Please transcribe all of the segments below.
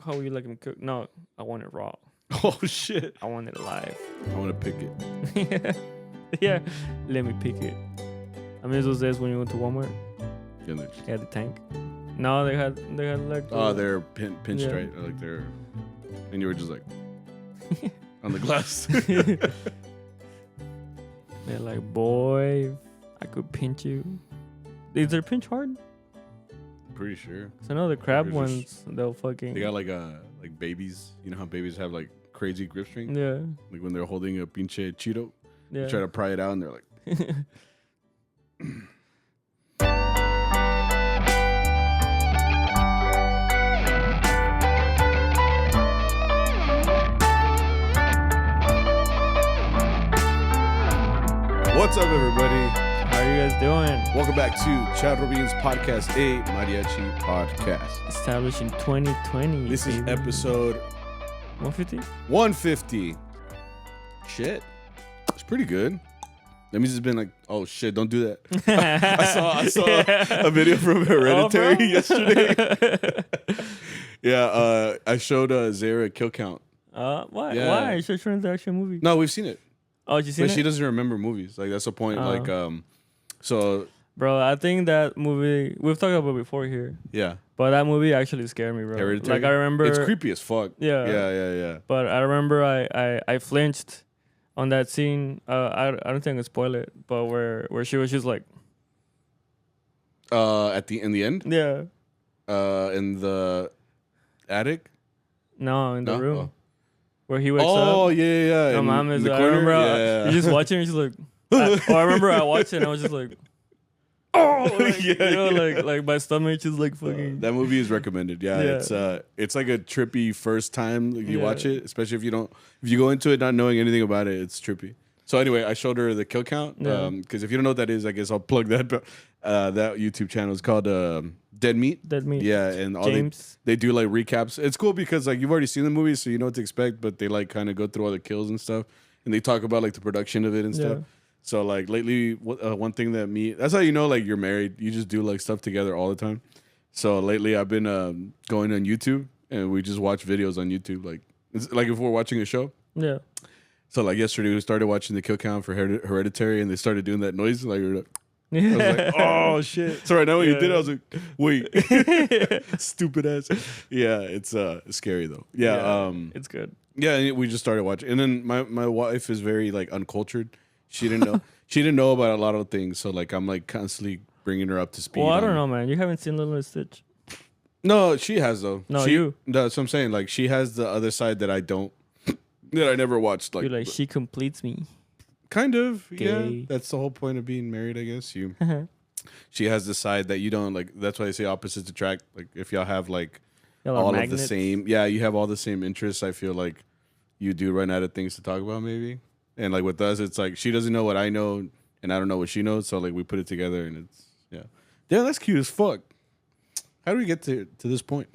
How would you like them cooked? No, I want it raw. Oh shit! I want it alive. I want to pick it. Yeah, let me pick it. I miss those days when you went to Walmart. Yeah, They had the tank. No, they had like. oh, they're pinched Yeah. right, like they're, and you were just like on the glass. They're like, boy, I could pinch you. Is their pinch hard? Pretty sure. 'Cause I know the crab They're ones, they'll fucking. They got like babies. You know how babies have like crazy grip strength? Yeah. Like when they're holding a pinche Cheeto, Yeah. you try to pry it out and they're like. What's up, everybody? How are you guys doing? Welcome back to CharroBeans Podcast, a Mariachi podcast. Established in 2020. This is baby. episode 150. 150. Shit, it's pretty good. That means it's been like, oh shit, don't do that. I saw a video from Hereditary yesterday. Yeah, I showed Zara a kill count. Why? Yeah. Why? You should turn the action movie. No, we've seen it. Oh, did you see But it? she doesn't remember movies. Like that's the point. Oh. Like so Bro, I think that movie we've talked about it before here. yeah. But that movie actually scared me, bro. Hereditary? Like I remember It's creepy as fuck. Yeah. Yeah. But I remember I flinched on that scene. I don't think I spoil it, but where she was just like In the end? yeah. In the attic? No, in the No? room. Oh. Where he wakes up. Oh yeah. No, In- mom in is the I corner? remember Yeah. you just watching and she's like I remember I watched it and I was just like oh like, Yeah, you know, yeah. like my stomach just like fucking That movie is recommended. Yeah, Yeah. it's like a trippy first time you Yeah. watch it, especially if you go into it not knowing anything about it, it's trippy. So anyway, I showed her the kill count Yeah. because if you don't know what that is, I guess I'll plug that. That YouTube channel is called Dead Meat. Dead Meat. Yeah, and all James. they do like recaps. It's cool because like you've already seen the movie, so you know what to expect. But they like kind of go through all the kills and stuff, and they talk about like the production of it and stuff. Yeah. So like lately, one thing that's how you know like you're married. You just do like stuff together all the time. So lately, I've been going on YouTube and we just watch videos on YouTube. Like it's like if we're watching a show. Yeah. So like yesterday, we started watching the kill count for Hereditary, and they started doing that noise. Like, I was Yeah. like, oh shit! So right now when you Yeah. did it, I was like, wait, stupid ass. Yeah, it's scary though. Yeah, it's good. yeah. We just started watching, and then my wife is very like uncultured. She didn't know about a lot of things. So like I'm like constantly bringing her up to speed. Well, I don't on- know, man. You haven't seen Lilo and Stitch. No, she has though. No, she, you. That's what I'm saying. Like she has the other side that I don't. That I never watched. Like, You're like, she completes me. kind of. Yeah, Gay. that's the whole point of being married, I guess. She has the side that you don't like. That's why they say opposites attract. Like if y'all have like Y'all are all of the magnets. same, yeah, you have all the same interests. I feel like you do run out of things to talk about, maybe. And like with us, it's like she doesn't know what I know, and I don't know what she knows. So like we put it together, and it's yeah, that's cute as fuck. How do we get to this point?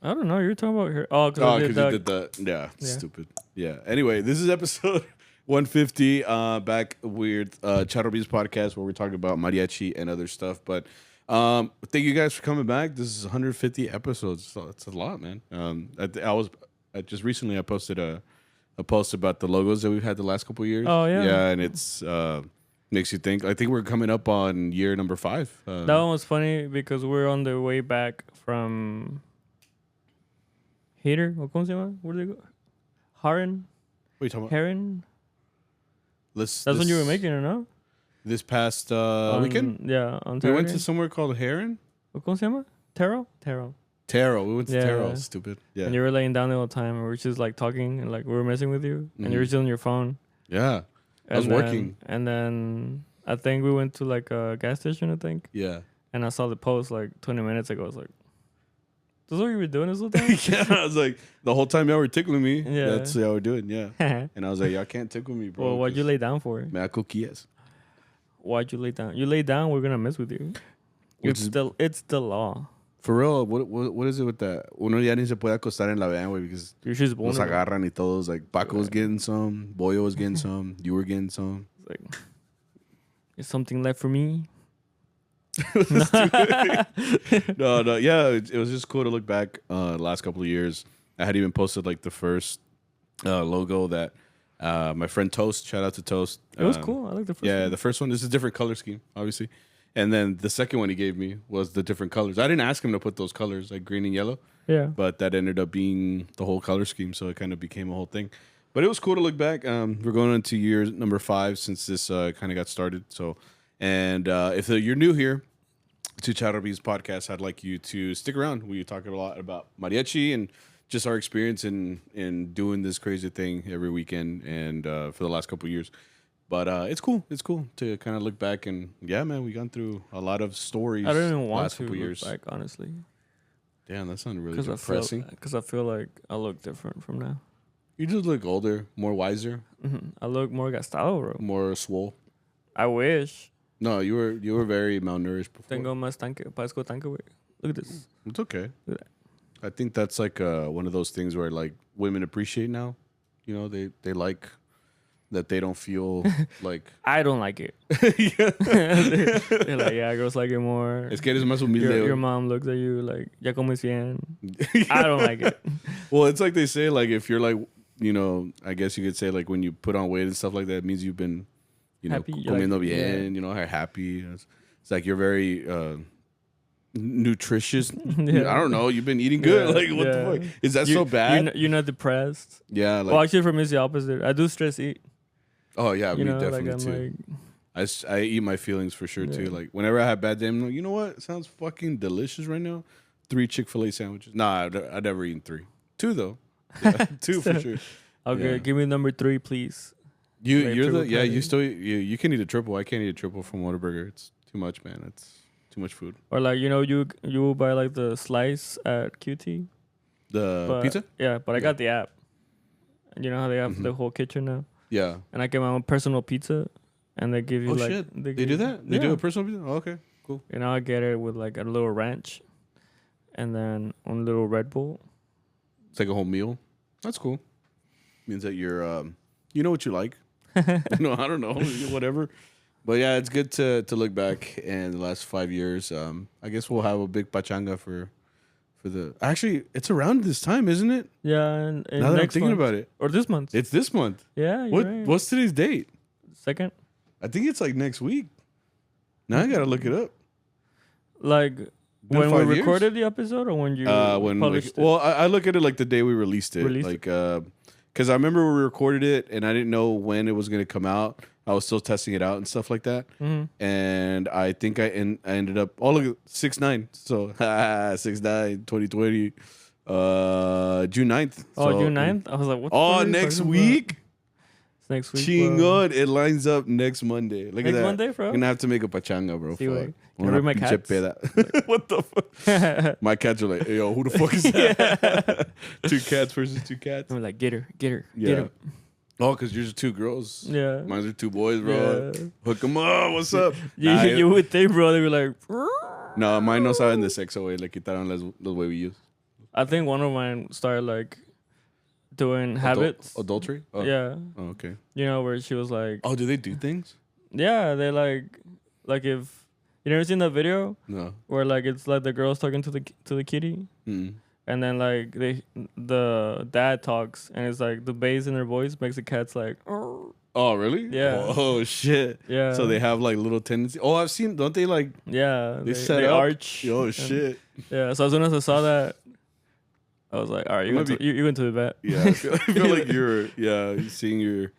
I don't know. You're talking about her. Oh, because Oh, because you did the Yeah. stupid. Yeah. Anyway, this is episode 150. Back with CharroBeans podcast where we're talking about mariachi and other stuff. But thank you guys for coming back. This is 150 episodes. So it's a lot, man. I just recently I posted a post about the logos that we've had the last couple of years. Oh, yeah. Yeah, and it's makes you think. I think we're coming up on year number 5. That one was funny because we're on the way back from Hater. ¿Cómo se llama? Where did they go? Haren? What are you talking about? Heron? That's That's when you were making it, no? This past On- weekend? Yeah, on We Saturday. went to somewhere called Heron? ¿Cómo se llama? Taro? Taro. We went to Yeah. Taro. Stupid. Yeah. And you were laying down the whole time and we were just like talking and like we were messing with you and you were still on your phone. Yeah. I was And then- working. And then I think we went to like a gas station, I think. Yeah. And I saw the post like 20 minutes ago. I was like, this is what you were doing this whole time? Yeah. I was like, the whole time y'all were tickling me. Yeah. That's how we're doing. Yeah. And I was like, y'all can't tickle me, bro. Well, why'd you lay down for? Me da coquillas. Why'd you lay down? You lay down, we're gonna mess with you. Which It's the law. For real, what is it with that? Uno ya ni se puede acostar en la van, güey, because You're just los vulnerable. agarran y todos. Like, Paco was getting some, Boyo was getting some, you were getting some. It's like, is something left for me? Let's do it. No. Yeah, it was just cool to look back. The last couple of years, I had even posted like the first logo that my friend Toast. Shout out to Toast. It was cool. I like the first one. Yeah, the first one is a different color scheme, obviously. And then the second one he gave me was the different colors. I didn't ask him to put those colors, like green and yellow. Yeah. But that ended up being the whole color scheme, so it kind of became a whole thing. But it was cool to look back. We're going into year number 5 since this kind of got started. So, and if you're new here to CharroBeans podcast, I'd like you to stick around. We talk a lot about mariachi and just our experience in doing this crazy thing every weekend and for the last couple of years. But it's cool. It's cool to kind of look back and yeah, man, we gone through a lot of stories. I don't even want last to couple look years. back, honestly. Damn, that sounded really depressing. Because I feel like I look different from now. You just look older, more wiser, I look more gastado, bro. more swole. I wish. No, you were very malnourished before. Tengo más tanque, parezco tanque, güey. Look at this. It's okay. Look at that. I think that's like one of those things where like women appreciate now. You know, they like that they don't feel like. I don't like it. They're like, yeah, girls like it more. Es que eres más humilde. Your mom looks at you like, ya como 100. I don't like it. Well, it's like they say, like if you're like, you know, I guess you could say like when you put on weight and stuff like that, it means you've been, you know, happy, comiendo like, bien, you know, happy. It's like you're very nutritious. Yeah. I don't know. You've been eating good. Like what the fuck? Is that so bad? You're not depressed. Yeah. Like, Well, actually, for me, it's the opposite. I do stress eat. oh yeah, You me know, definitely like I'm too. like, I eat my feelings for sure too. Yeah. Like whenever I have bad day, I'm like, you know what? It sounds fucking delicious right now. 3 Chick-fil-A sandwiches. Nah, I'd never eaten 3. 2 though. Yeah, 2 for sure. okay, Yeah. give me number 3, please. You're triple the you patty. still you can eat a triple. I can't eat a triple from Whataburger. It's too much, man. It's too much food. Or like, you know, you will buy like the slice at QT. The But, pizza? Yeah, but I Yeah. got the app. And you know how they have Mhm. the whole kitchen now? Yeah. And I get my own personal pizza. And they give you Oh like... shit. They give do you- that? They do Yeah. a personal pizza? Oh, okay. Cool. You know, I get it with like a little ranch. And then one little Red Bull. It's like a whole meal. That's cool. Means that you're you know what you like. No, I don't know. Whatever. But yeah, it's good to look back in the last 5 years. I guess we'll have a big pachanga for the actually it's around this time, isn't it? Yeah, and Now that I'm next thinking month. about it. Or this month. It's this month. Yeah, you're right. What's today's date? 2nd? I think it's like next week. Now I gotta look it up. Like Been when we 5 years? recorded the episode or when you When published it? well, I look at it like the day we released it, Released like because I remember we recorded it and I didn't know when it was gonna come out. I was still testing it out and stuff like that, and I think I ended up look at 6/9, so 6/9 2020, June 9th. Oh, So, June 9th? I was like, what the Oh, fuck are you next talking week. about? It's next week. bro. Chingon, it lines up next Monday. Look Next at that. Monday, bro? I'm gonna have to make a pachanga, bro. Sí, Fuck. güey. Una Can I bring my pinche cats? peda. What the fuck? My cats are like, hey, yo, who the fuck is that? 2 cats versus 2 cats. I'm like, get her, get Yeah. her. Oh, because yours are 2 girls. Yeah. Mine are 2 boys, bro. Yeah. Hook them up. What's up? You would think, bro, they were like, No, mine no saben de sexo, güey. Le quitaron los huevillos. I think one of mine started like doing habits. Adultery? Oh. Yeah. Oh, okay. You know, where she was like, Oh, do they do things? yeah, they like if, you never seen that video No. where like it's like the girl's talking to the kitty? Mm. And then like the dad talks and it's like the bass in their voice makes the cats like Oh, really? Yeah. Oh, shit. yeah. So they have like little tendencies. Oh, I've seen, don't they like, yeah they set up? arch. Oh, and- shit. Yeah. So as soon as I saw that, I was like, all right, you Might went to, you went to the vet. Yeah, I feel like you're seeing your,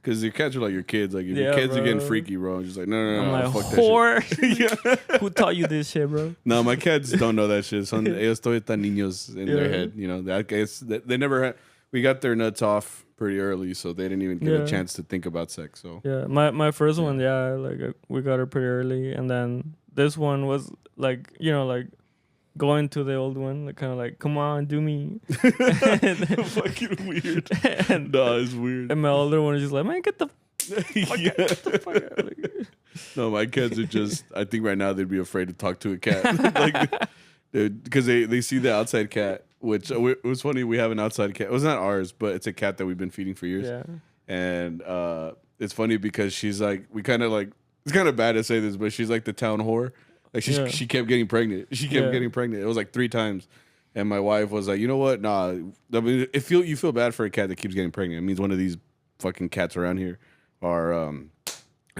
because your cats are like your kids. Like if your Yeah, kids are getting bro. freaky, bro, I'm just like, no, I'm like, fuck that shit. whore. Who taught you this shit, bro? No, my cats don't know that shit. Son ellos todavía están niños in their Yeah. head. You know, I guess they never had. We got their nuts off pretty early, so they didn't even get Yeah. a chance to think about sex. So Yeah, my first one, yeah, like we got her pretty early, and then this one was like, you know, like going to the old one, like kind of like, come on, do me. fucking weird. and, No, it's weird. and my older one is just like, man, get the Yeah. fuck out. Like, No, my cats are just. I think right now they'd be afraid to talk to a cat, like, because they see the outside cat. Which it was funny. We have an outside cat. It was not ours, but it's a cat that we've been feeding for years. yeah, And it's funny because she's like, we kind of like. It's kind of bad to say this, but she's like the town whore. Like she kept getting pregnant. She kept getting pregnant. It was like 3 times. And my wife was like, you know what? Nah. I mean, you feel bad for a cat that keeps getting pregnant. It means one of these fucking cats around here are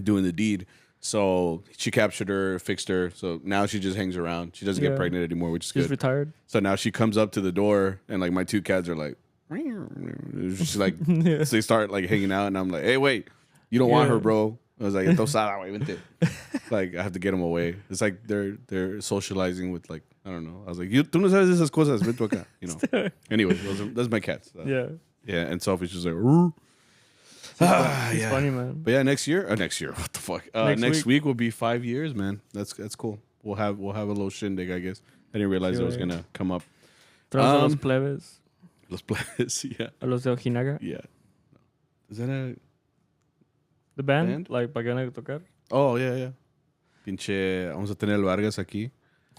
doing the deed. So she captured her, fixed her. So now she just hangs around. She doesn't get pregnant anymore, which is good. She's retired. So now she comes up to the door, and like my 2 cats are like, she's like, so they start like hanging out, and I'm like, hey, wait, you don't want her, bro. I was like, like I have to get them away. It's like they're socializing with like, I don't know. I was like, tú no sabes esas cosas, ven tú acá, you know. Anyway, those are my cats. Yeah, and Sophie's just like, it's funny, man. But yeah, next year, what the fuck? Next week will be 5 years, man. That's cool. We'll have a little shindig, I guess. I didn't realize it was gonna come up. Los plebes. Los plebes, yeah. A los de Ojinaga. Yeah. Is that the band? Like, ¿para qué van a tocar? Oh, yeah. Pinche, vamos a tener el Vargas aquí.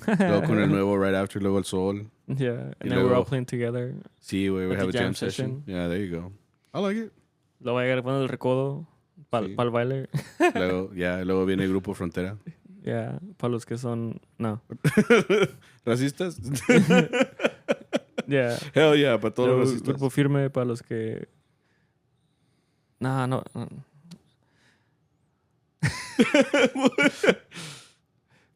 Luego con el nuevo right after, luego el Sol. Yeah, and then we're all playing together. Sí, we have a jam session. Yeah, there you go. I like it. Luego hay que poner el recodo para el baile. Luego viene el grupo Frontera. Yeah, para los que son... No. ¿Racistas? Yeah. Hell yeah, para todos los racistas. Grupo Firme para los que... No.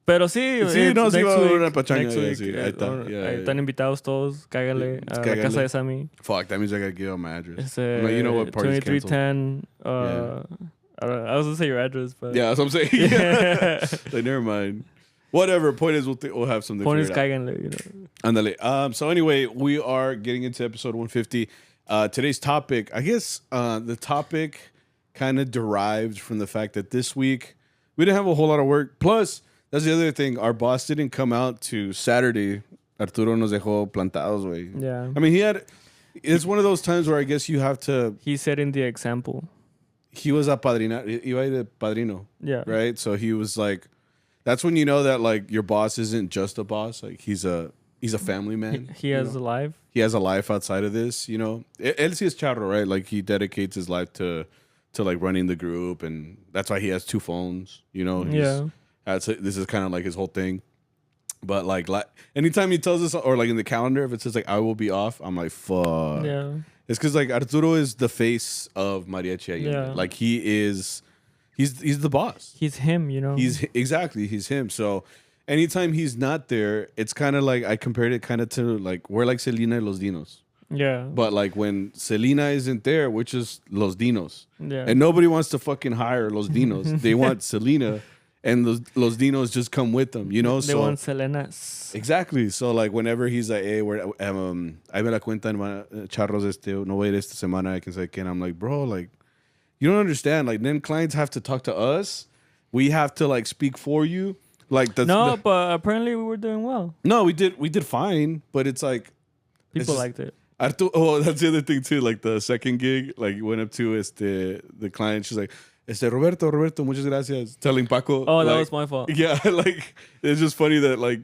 Pero sí, va a haber una pachanga. Next week, sí, ahí está. están invitados todos. Cágale a la casa de Sammy. Fuck, that means I gotta give out my address. It's, you know what party's 2310. I was gonna say your address, but yeah, that's what I'm saying. Yeah. Like, never mind. Whatever. Point is, we'll have something. Point is, cáiganle, you know. Andale. So anyway, we are getting into episode 150. Today's topic, I guess, the topic kind of derived from the fact that this week we didn't have a whole lot of work. Plus, that's the other thing. Our boss didn't come out to Saturday. Arturo nos dejó plantados, güey. Yeah. I mean, it's one of those times where I guess you have to... He's setting the example. He was a padrino. Iba de padrino. Yeah. Right? So he was like... That's when you know that, like, your boss isn't just a boss. Like, he's a family man. He has a life. He has a life outside of this, you know. Él sí es charro, right? Like, he dedicates his life to like, running the group. And that's why he has 2 phones, you know. This is kind of like his whole thing. But like anytime he tells us, or like in the calendar, if it says like I will be off, I'm like, fuck. Yeah. It's because like Arturo is the face of Mariachi. Yeah. Like he's the boss. He's him, you know. He's him. So anytime he's not there, it's kind of like I compared it kind of to like we're like Selena and Los Dinos. Yeah. But like when Selena isn't there, which is Los Dinos. Yeah. And nobody wants to fucking hire Los Dinos. They want Selena. And Los Dinos just come with them, you know? They want Selenas. Exactly. So, like, whenever he's like, hey, ahí me la cuentan, charros, no voy a ir esta semana, I can say, and I'm like, bro, like, you don't understand. Like, then clients have to talk to us. We have to, like, speak for you. Like, but apparently we were doing well. No, we did fine, but it's like... People liked it. That's the other thing, too. Like, the second gig, like, went up to the client. She's like... Roberto, muchas gracias. Telling Paco. Oh, that was my fault. Yeah, like, it's just funny that, like,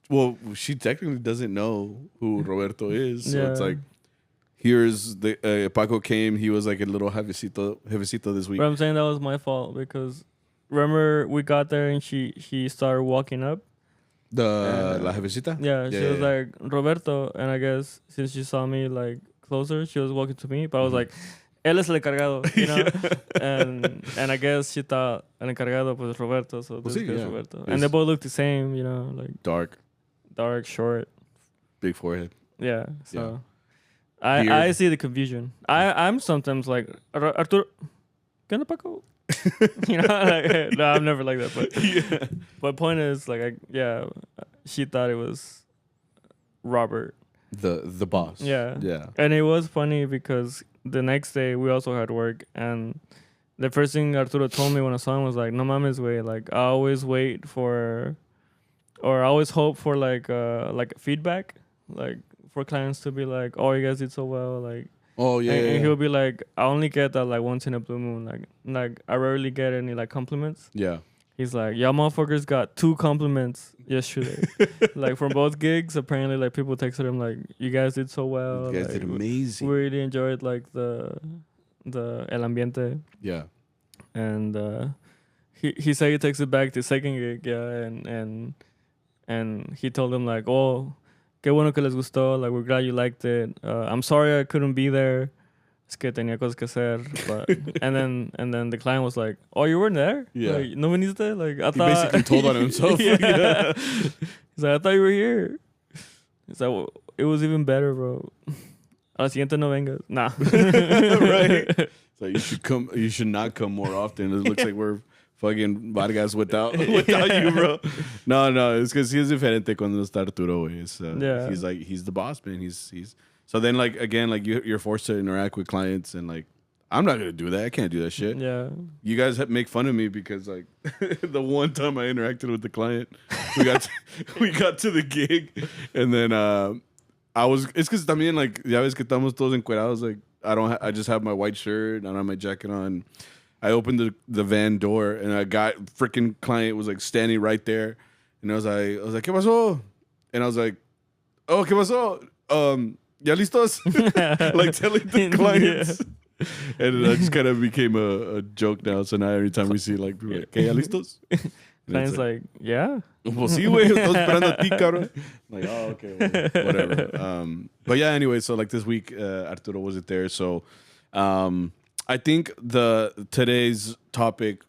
well, she technically doesn't know who Roberto is. So it's like, here's the, Paco came, he was like a little jefecito this week. But I'm saying that was my fault because, remember, we got there and she started walking up. La jefecita? Yeah, she was like, Roberto, and I guess since she saw me, like, closer, she was walking to me, but I was like, él es el encargado, you know? And I guess she thought el encargado was Roberto, so this is Roberto. And they both look the same, you know, like dark, short, big forehead. Yeah, so I see the confusion. I'm sometimes like, Arturo, ¿qué onda, Paco? You know, like, no, I'm never like that. But but point is, like, she thought it was Robert, the boss. Yeah. And it was funny because the next day we also had work, and the first thing Arturo told me when I saw him was like, "No mames, way. Like, I always wait for, or I always hope for like feedback, like for clients to be like, oh, you guys did so well, like." Oh yeah. And he'll be like, I only get that like once in a blue moon, like I rarely get any like compliments. Yeah. He's like, y'all motherfuckers got 2 compliments yesterday. Like from both gigs, apparently like people texted him like, you guys did so well. You guys like, did amazing. We really enjoyed like the el ambiente. Yeah. And he said he texted back the second gig, yeah, and he told him like, oh, qué bueno que les gustó, like we're glad you liked it. I'm sorry I couldn't be there. Es que tenía cosas que hacer, but and then the client was like, oh, you weren't there? Yeah. Like, no viniste? Like I He thought basically told on himself. Yeah. He's like, I thought you were here. He's like, well, it was even better, bro. A la siguiente no vengas. Nah. Right. So you should not come more often. It looks like we're fucking vargas without you, bro. No, it's because he's diferente cuando está Arturo, güey. Yeah. He's like, he's the boss, man. He's so then, like, again, like you're forced to interact with clients, and like, I'm not gonna do that. I can't do that shit. Yeah. You guys make fun of me because like the one time I interacted with the client, we got to the gig, and then it's because también like ya ves que estamos todos encuerados. Like I just have my white shirt, I don't have my jacket on. I opened the van door, and a guy, freaking client, was like standing right there, and I was like, ¿Qué pasó? And I was like, oh, ¿Qué pasó? ¿Ya listos? Like telling the clients. Yeah. And it just kind of became a joke now. So now every time we see like people like, ¿Qué, ya listos? Client's like, yeah. Pues sí, güey, estoy esperando a ti, cabrón. Like, oh, okay, whatever. But yeah, anyway, so like this week, Arturo wasn't there. So I think today's topic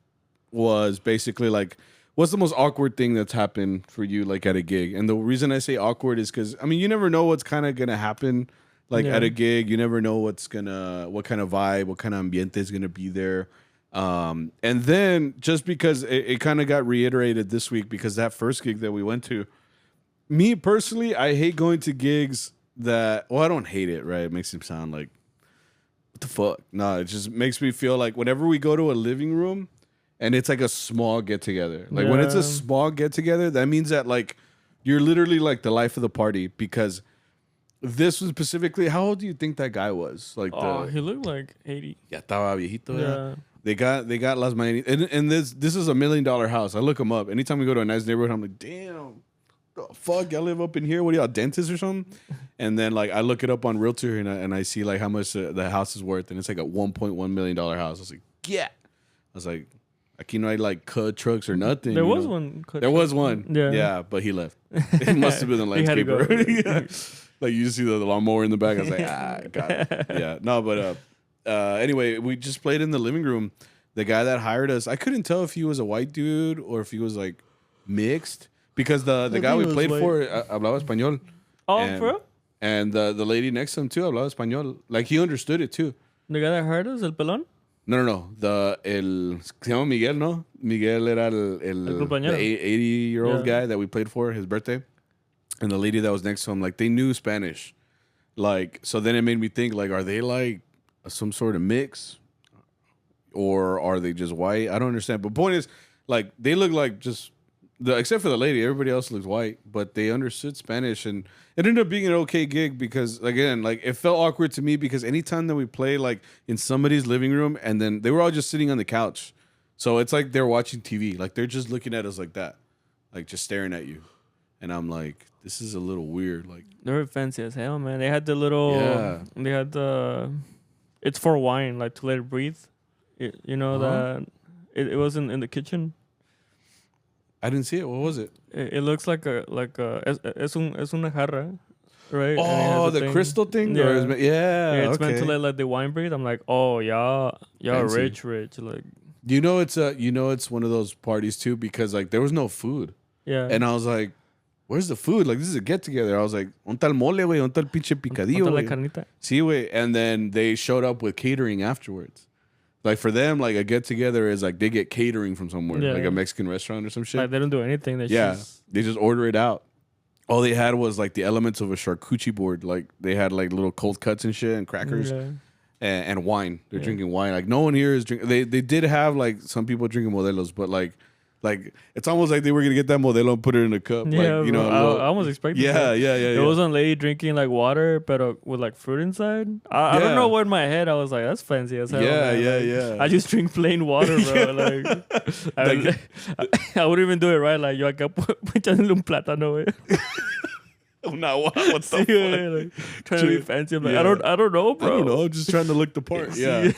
was basically like, what's the most awkward thing that's happened for you, like at a gig? And the reason I say awkward is because, I mean, you never know what's kind of going to happen, like at a gig. You never know what kind of vibe, what kind of ambiente is going to be there. And then just because it kind of got reiterated this week, because that first gig that we went to, me personally, I hate going to gigs that, well, I don't hate it, right? It makes it sound like, what the fuck? No, it just makes me feel like whenever we go to a living room, and it's like a small get together. Like when it's a small get together, that means that like you're literally like the life of the party, because this was specifically, how old do you think that guy was? Like he looked like 80. Ya estaba viejito. Yeah. They got Las Mañanitas. And this is $1 million house. I look him up. Anytime we go to a nice neighborhood, I'm like, damn, the fuck, y'all live up in here? What are y'all, dentists or something? And then like I look it up on Realtor, and I see like how much the house is worth, and it's like a $1.1 million house. I was like, yeah. I was like, aquí no hay like cut trucks or nothing. There was one. There was one. Yeah, but he left. It must have been the landscaper. Yeah. Like you see the lawnmower in the back. I was like, got it. Yeah, no, but anyway, we just played in the living room. The guy that hired us, I couldn't tell if he was a white dude or if he was like mixed, because the guy we played for hablaba español. Oh, for real? And the lady next to him too hablaba español. Like he understood it too. The guy that hired us, el pelón? No. Se llama Miguel, ¿no? Miguel era el 80-year-old guy that we played for his birthday. And the lady that was next to him, like, they knew Spanish. Like, so then it made me think, like, are they, like, some sort of mix? Or are they just white? I don't understand. But point is, like, they look like just, except for the lady, everybody else looks white. But they understood Spanish. And it ended up being an okay gig because, again, like, it felt awkward to me because anytime that we play, like, in somebody's living room, and then they were all just sitting on the couch. So it's like they're watching TV. Like, they're just looking at us like that. Like, just staring at you. And I'm like, this is a little weird. Like, they were fancy as hell, man. They had the little, they had the, it's for wine, like to let it breathe. You know that it wasn't in the kitchen. I didn't see it. What was it? It looks like a es una jarra, right? Oh, the crystal thing. Yeah, okay. It's meant to let like the wine breathe. I'm like, oh y'all rich. Like, it's one of those parties too, because like there was no food. Yeah, and I was like, where's the food? Like, this is a get together. I was like, un tal mole, güey, un tal pinche picadillo, güey. Carnita. Sí, güey. And then they showed up with catering afterwards. Like, for them, like, a get together is like they get catering from somewhere, like a Mexican restaurant or some shit. Like, they don't do anything. They just order it out. All they had was like the elements of a charcuterie board. Like, they had like little cold cuts and shit and crackers and wine. They're drinking wine. Like, no one here is drinking. They did have like some people drinking modelos, but like it's almost like they were gonna get that modelo and put it in a cup. Yeah, like, you know, I almost expected. Yeah. There was one lady drinking like water, but with like fruit inside. I don't know what in my head I was like, that's fancy as hell. Yeah. I just drink plain water, bro. I wouldn't even do it right. Like, yo acá echándole un plátano, güey. Now what the fuck? Like, trying to be fancy. I'm like, Yeah. I don't know, bro. I don't know. I'm just trying to look the part. Yeah.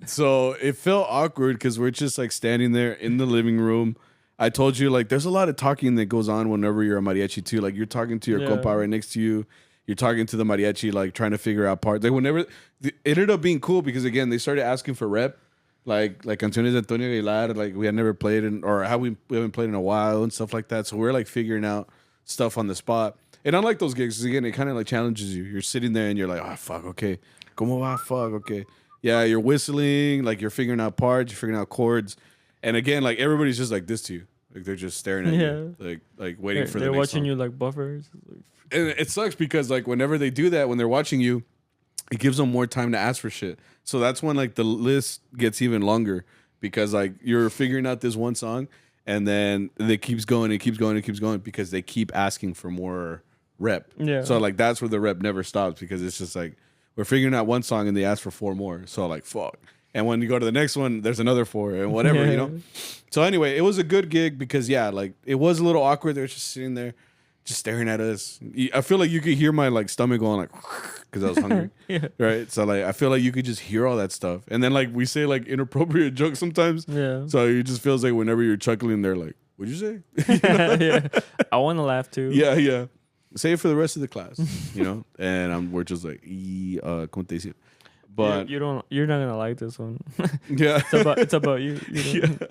So it felt awkward because we're just like standing there in the living room. I told you, like, there's a lot of talking that goes on whenever you're a mariachi too. Like, you're talking to your compa right next to you. You're talking to the mariachi, like trying to figure out parts. Like, whenever it ended up being cool because again, they started asking for rep, like canciones de Antonio Aguilar, like we had never played in, or how we haven't played in a while and stuff like that. So we're like figuring out stuff on the spot. And unlike those gigs, again, it kind of like challenges you. You're sitting there and you're like, oh, fuck, okay. Como va? Fuck, okay. Yeah, you're whistling, like you're figuring out parts, you're figuring out chords. And again, like everybody's just like this to you. Like they're just staring at you. Like waiting for the they're next watching song. you like buffers. And it sucks because like whenever they do that, when they're watching you, it gives them more time to ask for shit. So that's when like the list gets even longer because like you're figuring out this one song and then it keeps going, it keeps going, it keeps going because they keep asking for more rep. Yeah. So like that's where the rep never stops because it's just like we're figuring out one song and they ask for 4 more. So like fuck. And when you go to the next one, there's another 4 and whatever, you know? So anyway, it was a good gig because yeah, like it was a little awkward. They were just sitting there just staring at us. I feel like you could hear my like stomach going like because I was hungry. Right? So like I feel like you could just hear all that stuff. And then like we say like inappropriate jokes sometimes. Yeah. So it just feels like whenever you're chuckling, they're like, what'd you say? Yeah. I want to laugh too. Yeah. Say it for the rest of the class, you know? And we're just like, como te decía? But you're not gonna like this one. yeah. It's about you. You know? Yeah.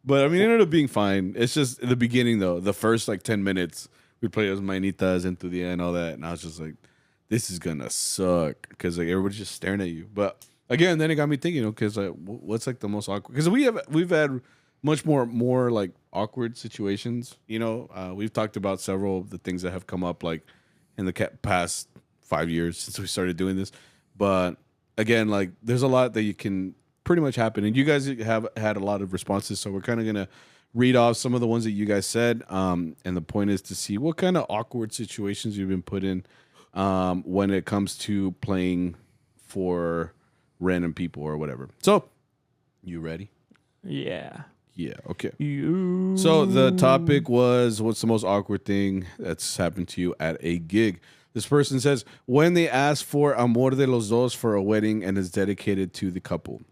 But I mean, it ended up being fine. It's just the beginning though. The first like 10 minutes, we played as Mainitas and Tudia and all that. And I was just like, this is gonna suck. Because like everybody's just staring at you. But again, then it got me thinking, because like what's like the most awkward? Because we've had much more like awkward situations. You know, we've talked about several of the things that have come up like in the past 5 years since we started doing this. But again, like there's a lot that you can pretty much happen, and you guys have had a lot of responses, so we're kind of gonna read off some of the ones that you guys said. And the point is to see what kind of awkward situations you've been put in when it comes to playing for random people or whatever. So, you ready? Yeah. Yeah. Okay. You. So the topic was, what's the most awkward thing that's happened to you at a gig? This person says, when they ask for Amor de los Dos for a wedding and is dedicated to the couple.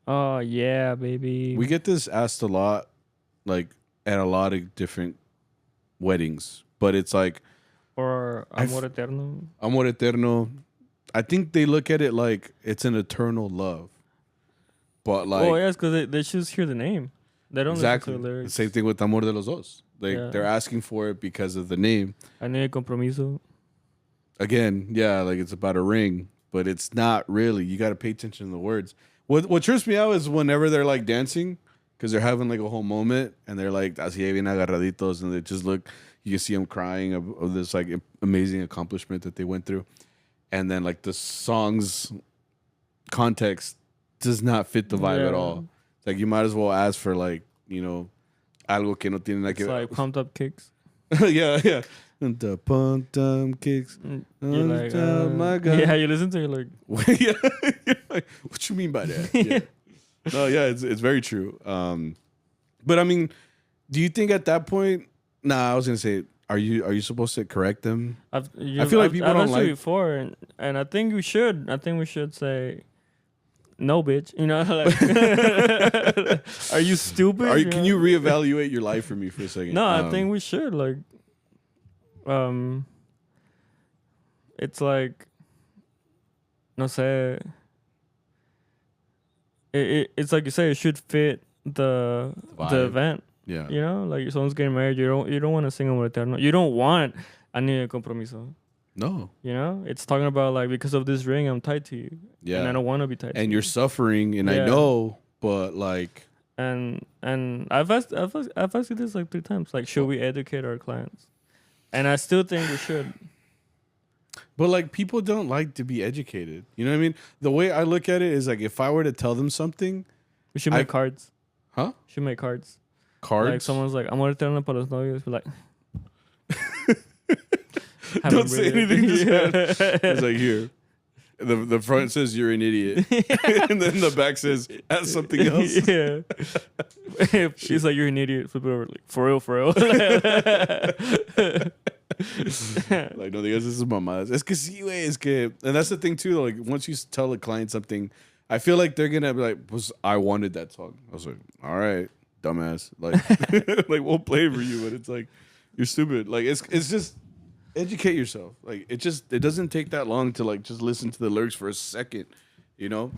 Oh, yeah, baby. We get this asked a lot, like at a lot of different weddings, but it's like, or Amor Eterno. Amor Eterno. I think they look at it like it's an eternal love. But like, oh, yes, because they just hear the name. They don't exactly listen to the lyrics. the same thing with Amor de los Dos. They're asking for it because of the name. Anillo de Compromiso. Again, yeah, like it's about a ring, but it's not really. You got to pay attention to the words. What trips me out is whenever they're like dancing, because they're having like a whole moment, and they're like así bien agarraditos, and they just look. You can see them crying of this like amazing accomplishment that they went through, and then like the song's context does not fit the vibe at all. It's like you might as well ask for like, you know, algo que no tiene nada que ver. It's like pumped up kicks. yeah. And the pumped up kicks. You're like, oh my God. Yeah, you listen to it, you're like, yeah. You're like, what you mean by that? Yeah. No, yeah, it's very true. But I mean, do you think at that point? Nah, I was gonna say, are you supposed to correct them? I feel like people I've don't asked like you before, and I think we should. I think we should say, no, bitch. You know, like, are you stupid? Can you reevaluate your life for me for a second? No, I think we should. Like, it's like, no sé. It's like you say, it should fit the event. Yeah. You know, like someone's getting married, you don't want to sing Amor Eterno. You don't want Anillo de Compromiso. No. You know, it's talking about like, because of this ring, I'm tied to you. Yeah. And I don't want to be tied to you. And you're suffering, and I know, but like. And I've asked you this like 3 times. Like, should we educate our clients? And I still think we should. But like, people don't like to be educated. You know what I mean? The way I look at it is like, if I were to tell them something, we should make cards. Huh? Should make cards. Cards? Like someone's like, Amor Eterno para los novios. We're like, don't say anything. It's like, here. The front says you're an idiot, and then the back says add something else. Yeah. She's like, you're an idiot. Flip it over. Like, for real. Like, no digas esas mamadas. Es que sí, güey. Es que, and that's the thing too. Like, once you tell a client something, I feel like they're gonna be like, I wanted that song. I was like, all right, dumbass. Like, like we'll play it for you, but it's like, you're stupid. Like, it's just educate yourself. Like, it doesn't take that long to like just listen to the lyrics for a second, you know.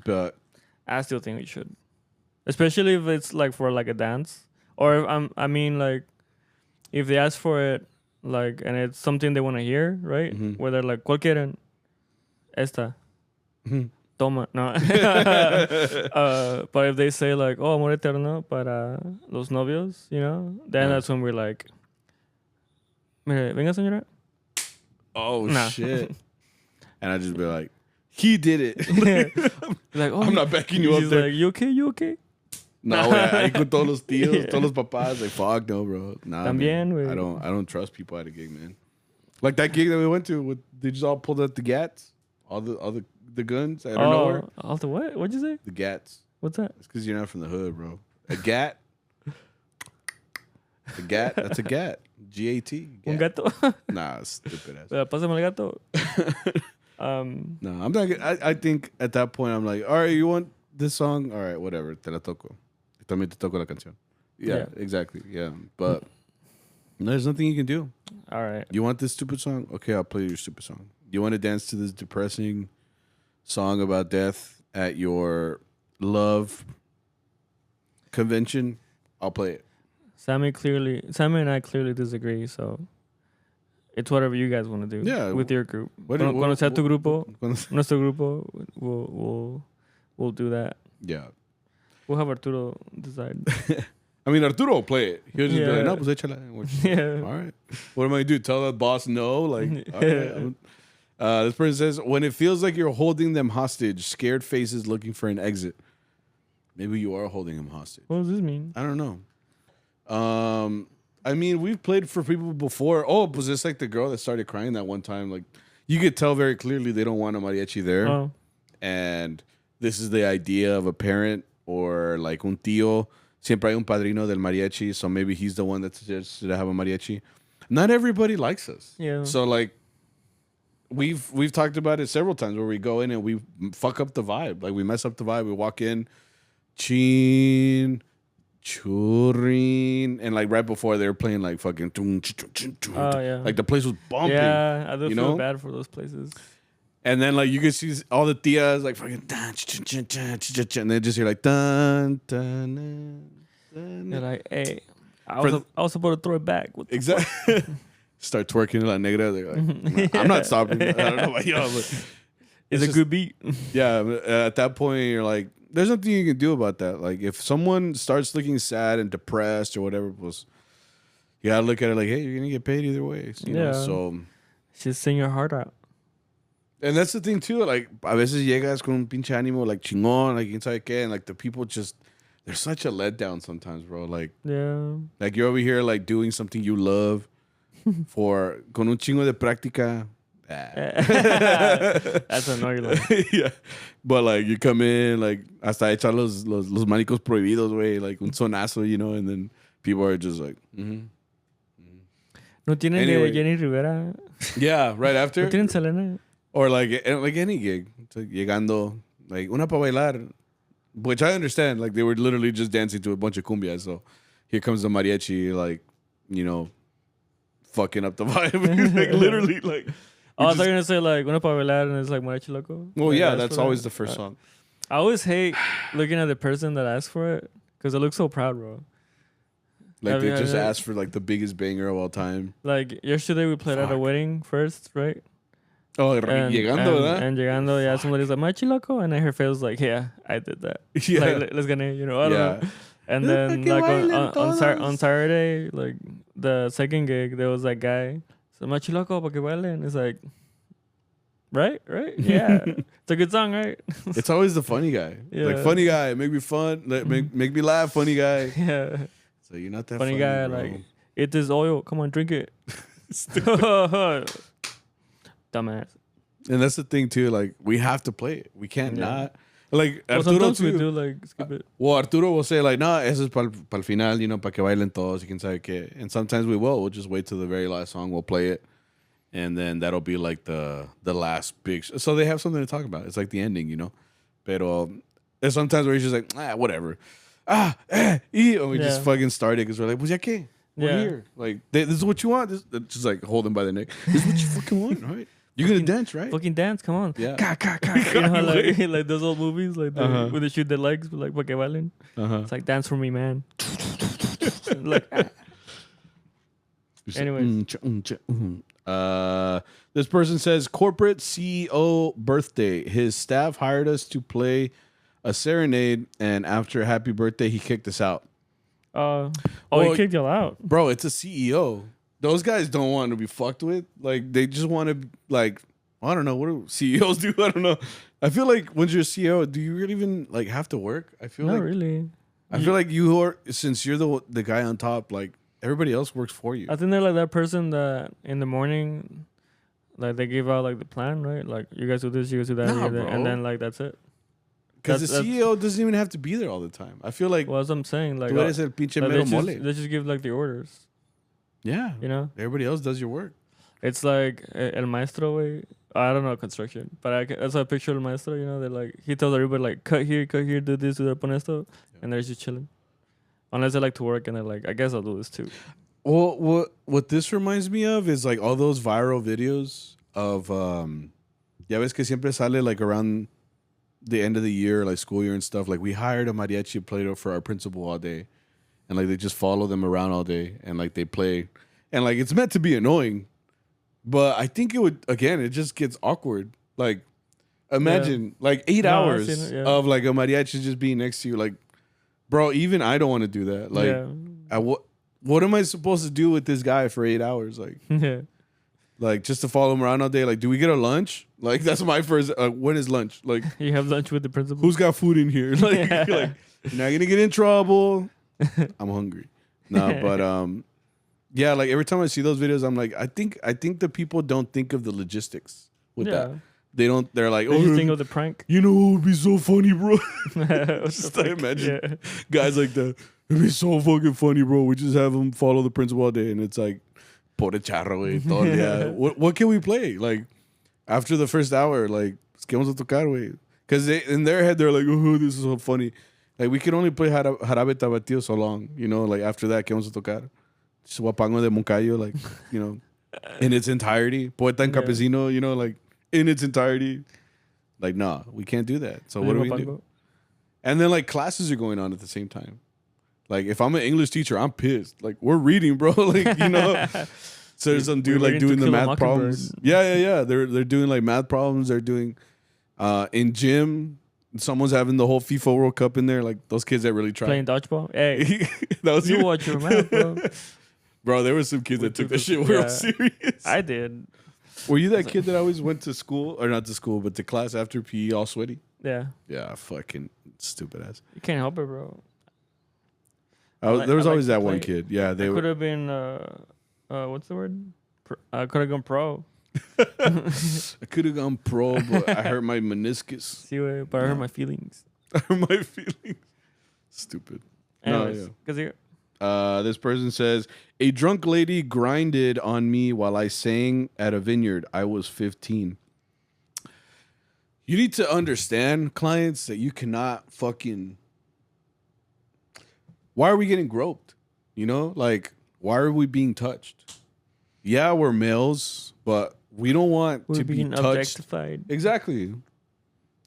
But I still think we should, especially if it's like for like a dance, or if I mean like if they ask for it, like, and it's something they want to hear, right? Mhm. Where they're like, ¿cuál quieren? Esta. Mhm. Toma. No. But if they say like, oh, amor eterno para los novios, you know, then Yeah. that's when we're like, mire, venga, señora. oh Nah. shit, and I just be like, he did it. Like, oh, I'm not backing you up she's there. like, you okay? You okay? No, güey, ahí con todos los tíos, Yeah. todos los papás, like fuck no, bro. Nah, También, man. güey. I don't trust people at a gig, man. Like that gig that we went to, they just all pulled out the gats, all the guns. I don't know where all the what? What'd you say? the gats. What's that? It's because you're not from the hood, bro. A gat, a gat. That's a gat. GAT. Un Gat. gato. Nah, stupid ass. Pásame el gato. No, I'm not. I think at that point I'm like, all right, you want this song? All right, whatever. Te la toco. También te toco la canción. Yeah, Yeah. exactly. Yeah, but there's nothing you can do. All right. You want this stupid song? Okay, I'll play your stupid song. You want to dance to this depressing song about death at your love convention? I'll play it. Sammy and I clearly disagree, so it's whatever you guys want to do. Yeah. With your group. What- Cuando sea tu grupo, Cuando- nuestro grupo, we'll do that. Yeah. We'll have Arturo decide. I mean, Arturo will play it. He'll just be Yeah. like, no, pues échala. We're just- Yeah. All right. What am I going to do? Tell that boss no? Like, all right. This person says, when it feels like you're holding them hostage, scared faces looking for an exit. Maybe you are holding them hostage. What does this mean? I don't know. I mean, we've played for people before. Oh, was this like the girl that started crying that one time? Like, you could tell very clearly they don't want a mariachi there. Oh. And this is the idea of a parent or like un tío. Siempre hay un padrino del mariachi, so maybe he's the one that suggests to have a mariachi. Not everybody likes us. Yeah. So like, we've talked about it several times where we go in and we fuck up the vibe. Like we mess up the vibe. We walk in, chin, churin, and like right before they were playing like fucking. Oh yeah. Like the place was bumping. Yeah, I do you feel know? bad for those places. And then like you can see all the tias like fucking and they just hear like dun dun dun. They're like, hey, I For was supposed to throw it back. What the Exactly. Start twerking la negra. They're like, I'm not stopping. I don't know about y'all, but It's a just- good beat. yeah. At that point, you're like, there's nothing you can do about that. Like if someone starts looking sad and depressed or whatever, was you gotta look at it like, hey, you're gonna get paid either way. You know? Yeah. So. Just sing your heart out. And that's the thing too. Like a veces llegas con un pinche ánimo like chingón, like quién sabe qué, and like the people just they're such a letdown sometimes, bro. Like you're over here like doing something you love for con un chingo de práctica. That's annoying. Like, Yeah, but like you come in like hasta echar los manicos prohibidos, way like un sonazo, you know, and then people are just like, no tienen Anyway. Jenny Rivera. yeah, right after. No tienen Selena. Or like any gig, it's like llegando, like una pa bailar, which I understand. Like they were literally just dancing to a bunch of cumbias. So here comes the mariachi, like, you know, fucking up the vibe. Like literally, like. Oh, I thought you were gonna say like una pa bailar and it's like Mariachi Loco. Well, Like, yeah, that's that's for always that? the first song. I always hate looking at the person that asks for it because it looks so proud, bro. Like they Yeah, just yeah. asked for like the biggest banger of all time. Like yesterday we played at a Fuck. wedding first, right? Oh, And, llegando, ¿verdad? and llegando, yeah, somebody's like Mariachi Loco, and then her face was like, yeah, I did that. Yeah. Like, let's get it, you know. I don't Yeah. know. And then Que like bailen on Saturday, like the second gig, there was that guy. So Mariachi Loco, pa que bailen. It's like, right, yeah, it's a good song, right? It's always the funny guy. Like Yeah. funny guy, make me fun, like, make me laugh, funny guy. Yeah, So you're not that funny guy. bro. Like, eat this oil. Come on, drink it. Dumbass. And that's the thing too. Like we have to play it. We can't Yeah. not. Like Well, Arturo sometimes we too. do like skip it. Well, Arturo will say like, "No, eso es para el final, you know, para que bailen todos y quién sabe qué." And sometimes we will. We'll just wait till the very last song. We'll play it, and then that'll be like the last big. So they have something to talk about. It's like the ending, you know. Pero there's sometimes where he's just like, whatever. And we just fucking started because we're like, pues ya qué? We're here. Like this is what you want. This just like hold him by the neck. This is what you fucking want, right? You're gonna dance, right? Fucking dance, come on. Yeah. You know how like those old movies, like when they shoot their legs, like pa que bailen. It's like dance for me, man. Like, anyways, this person says corporate CEO birthday. His staff hired us to play a serenade, and after happy birthday, he kicked us out. He kicked y'all out, bro. It's a CEO. Those guys don't want to be fucked with. Like they just want to like I don't know what do CEOs do. I don't know. I feel like when you're a CEO, do you really even like have to work? I feel not like really. I feel like you are since you're the guy on top. Like everybody else works for you. I think they're like that person that in the morning, like they give out like the plan, right? Like you guys do this, you guys do that, Nah, you guys and then like that's it. Because the CEO doesn't even have to be there all the time. I feel like. Well, that's what I'm saying. Like, tú eres el pinche mero mole. They just give like the orders. Yeah. You know? Everybody else does your work. It's like El Maestro way. I don't know construction. But that's a picture of El Maestro, you know? They're like, he tells everybody like, cut here, do this, do that, pon esto. Yeah. And they're just chilling. Unless they like to work and they're like, I guess I'll do this too. Well, what this reminds me of is like all those viral videos of, ya ves que siempre sale like around the end of the year, like school year and stuff. Like we hired a mariachi player for our principal all day. And like they just follow them around all day and like they play. And like it's meant to be annoying. But I think it just gets awkward. Like imagine like 8 hours of like a mariachi just being next to you. Like, bro, even I don't want to do that. Like what am I supposed to do with this guy for 8 hours? Like, like just to follow him around all day. Like, do we get a lunch? Like that's my first. When is lunch? Like you have lunch with the principal. Who's got food in here? Like, like you're not gonna get in trouble. I'm hungry. No, but yeah, like every time I see those videos, I'm like, I think the people don't think of the logistics with that. They don't. They're like, they just think of the prank. You know, it would be so funny, bro. Just I imagine guys like that. It'd be so fucking funny, bro. We just have them follow the principal all day, and it's like, pobre charro, güey, todo el día. What can we play? Like after the first hour, like, ¿qué vamos a tocar, güey? Because in their head, they're like, oh, this is so funny. Like, we can only play Jarabe Tabatío so long, you know? Like, after that, ¿qué vamos a tocar? Guapango de Moncayo, like, you know, in its entirety. Poeta en Campesino, you know, like, in its entirety. Like, nah, we can't do that. So what do we do? And then, like, classes are going on at the same time. Like, if I'm an English teacher, I'm pissed. Like, we're reading, bro. Like, you know? So there's some dude, like, doing the math problems. Yeah. They're doing, like, math problems. They're doing, in gym... Someone's having the whole FIFA World Cup in there, like those kids that really try. Playing dodgeball? Hey, that was you watch your math, bro. Bro, there were some kids that took that shit real serious. I did. Were you that kid that always went to school, or not to school, but to class after PE all sweaty? Yeah. Yeah, fucking stupid ass. You can't help it, bro. There was always that one kid. Yeah, they could have been, what's the word? I could have gone pro. I could have gone pro, but I hurt my meniscus. See, but I hurt my feelings. I hurt my feelings. Stupid. Anyways, this person says, a drunk lady grinded on me while I sang at a vineyard. I was 15. You need to understand, clients, that you cannot fucking... Why are we getting groped? You know? Like, why are we being touched? Yeah, we're males, but... We don't want to be touched. Objectified. Exactly.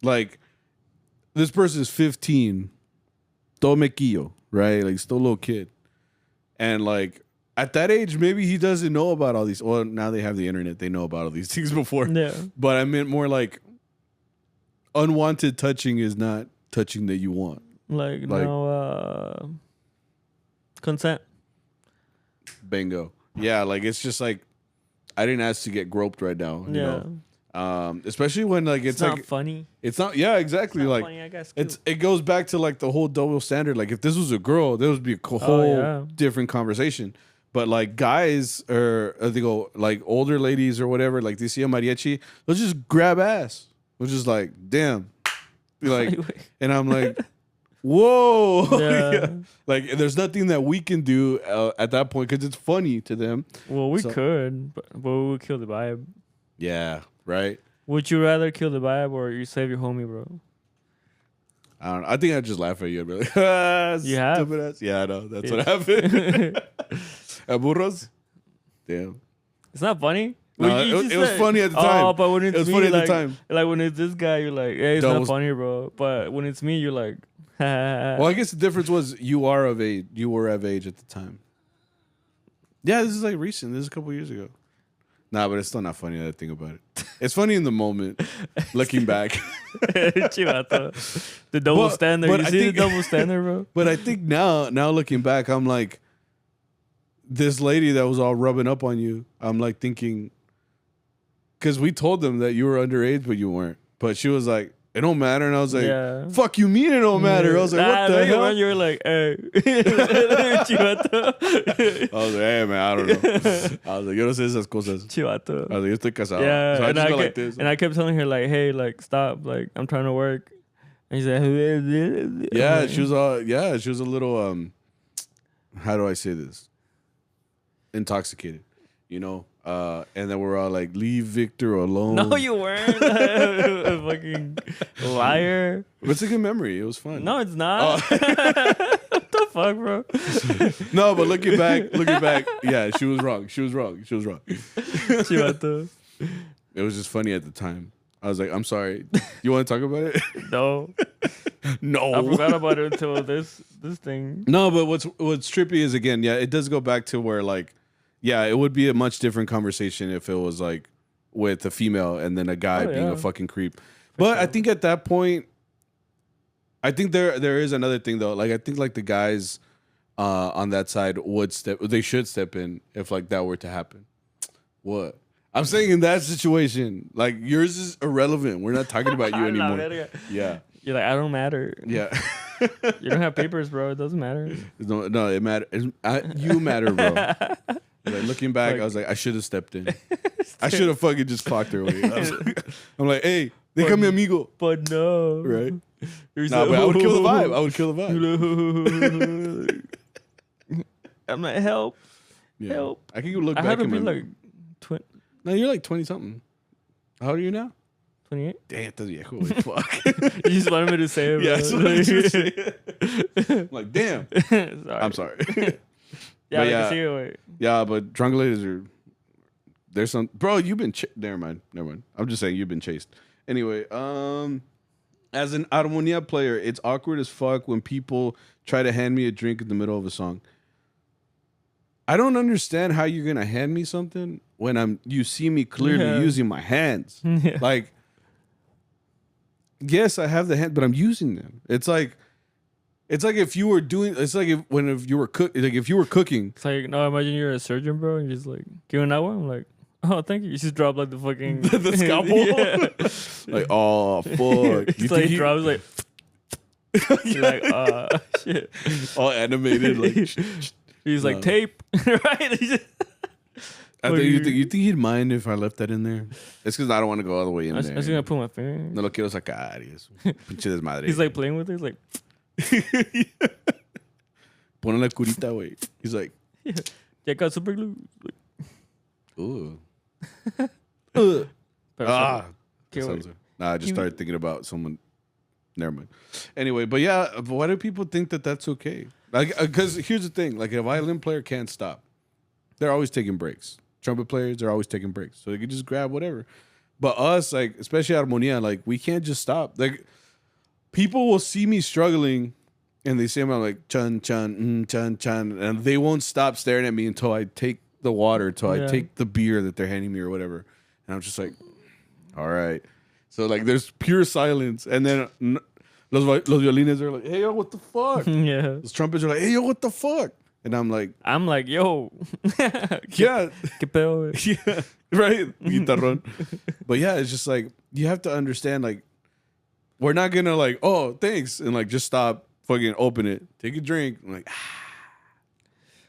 Like, this person is 15. Todo mequillo, right? Like, still a little kid. And, like, at that age, maybe he doesn't know about all these. Well, now they have the internet. They know about all these things before. Yeah. But I meant more like unwanted touching is not touching that you want. Like no consent. Bingo. Yeah, like, it's just like, I didn't ask to get groped right now. You know? Especially when like it's not like funny. It's not. Yeah, exactly. It's not like funny, I guess, it goes back to like the whole double standard. Like if this was a girl, there would be a whole different conversation. But like guys or they go like older ladies or whatever. Like they see a mariachi, they'll just grab ass. They're just like, damn, Like, and I'm like, whoa. Yeah. Like, there's nothing that we can do at that point because it's funny to them. Well, we So- could, but we would kill the vibe. Yeah, right. Would you rather kill the vibe or you save your homie, bro? I don't know. I think I'd just laugh at you and be like, ah, You have. stupid ass. Yeah, I know. That's Yeah. what happened. Burros? Damn. It's not funny. No, Well, you it just was said- funny at the time. Oh, but when it's It was me, funny at the like, time. like when it's this guy, you're like, hey, it's Double- not funny, bro. But when it's me, you're like, Well, I guess the difference was you are of age. You were of age at the time. Yeah, this is like recent. This is a couple years ago. Nah, but it's still not funny that I think about it. It's funny in the moment, looking back. Chivato. The double standard. but You I see think- the double standard, bro? But I think now looking back, I'm like, this lady that was all rubbing up on you, I'm like thinking, because we told them that you were underage, but you weren't. But she was like, it don't matter. And I was like, Yeah. fuck you mean it don't matter? I was like, what the then hell? You were like, hey. Chivato. I was like, hey, man, I don't know. I was like, yo no sé esas cosas. Chivato. I was like, yo estoy casado. Yeah, So I and, just I go kept, like this. and I kept telling her, like, hey, like, stop. Like, I'm trying to work. And she said, Yeah, she was a little, how do I say this? Intoxicated, you know? And then we're all like, leave Victor alone. No, you weren't. A fucking liar. But it's a good memory. It was fun. No, it's not. Oh. What the fuck, bro? No, but looking back, yeah, she was wrong. Chivato. It was just funny at the time. I was like, I'm sorry. You want to talk about it? No. No. I forgot about it until this thing. No, but what's trippy is, again, yeah, it does go back to where, like, yeah, it would be a much different conversation if it was like with a female and then a guy being yeah. a fucking creep. But I think at that point, I think there is another thing though. Like, I think like the guys on that side they should step in if like that were to happen. What? I'm saying in that situation, like, yours is irrelevant. We're not talking about you La anymore. verga. Yeah. You're like, I don't matter. Yeah. You don't have papers, bro. It doesn't matter. No, it matters. You matter, bro. Like, looking back, Like- I was like, I should have stepped in. I should have fucking just clocked her away. I'm like, hey, déjame amigo. But no. Right? You're Nah, so- but I would kill the vibe. I would kill the vibe. I'm like, help. Yeah. Help. I can go look I back. had to in be my- like No, you're like 20 something. How old are you now? 28. Damn, estás viejo, güey. Fuck. You just wanted me to say it, bro. Yeah, that's what I was gonna say. I'm like, damn. Sorry. I'm sorry. Yeah, But I yeah. can see it. Wait. Yeah, but drunk ladies are. There's some. Bro, you've been. Never mind. I'm just saying you've been chased. Anyway, as an Armonia player, it's awkward as fuck when people try to hand me a drink in the middle of a song. I don't understand how you're gonna hand me something when you see me clearly Yeah. using my hands. Yeah. Like, yes, I have the hand, but I'm using them. It's like if you were doing. It's like if you were if you were cooking. It's like, no, imagine you're a surgeon, bro, and you're just like, give an hour. I'm like, oh, thank you. You just drop like the fucking The scalpel? Yeah. Like, oh fuck! It's like he drops like, you're like, shit. all animated? Like, He's like No. tape, right? He's just- I think you think he'd mind if I left that in there? It's because I don't want to go all the way in I there. was gonna put my finger. No lo quiero sacar. Y eso. Pinche desmadre. He's like playing with it. He's like, Pon la curita, güey. He's like, check out super glue. ooh. Pero Ah. que That güey. sounds- Nah, I just started thinking about someone. Never mind. Anyway, but yeah, but why do people think that that's okay? Like, because here's the thing: like, a violin player can't stop. They're always taking breaks. Trumpet players, they're always taking breaks, so they can just grab whatever. But us, like, especially Armonia, like, we can't just stop. Like, people will see me struggling, and they say, I'm like, chun chun, chun chun, and they won't stop staring at me until I take the water, until I Yeah. take the beer that they're handing me or whatever. And I'm just like, all right. So, like, there's pure silence, and then los violines are like, hey, yo, what the fuck? Yeah. Those trumpets are like, hey, yo, what the fuck? And I'm like, I'm like, yo. yeah, ¿Qué pedo, güey? yeah, right, guitarrón. But yeah, it's just like, you have to understand, like, we're not gonna like, oh, thanks, and like just stop, fucking open it, take a drink, I'm like,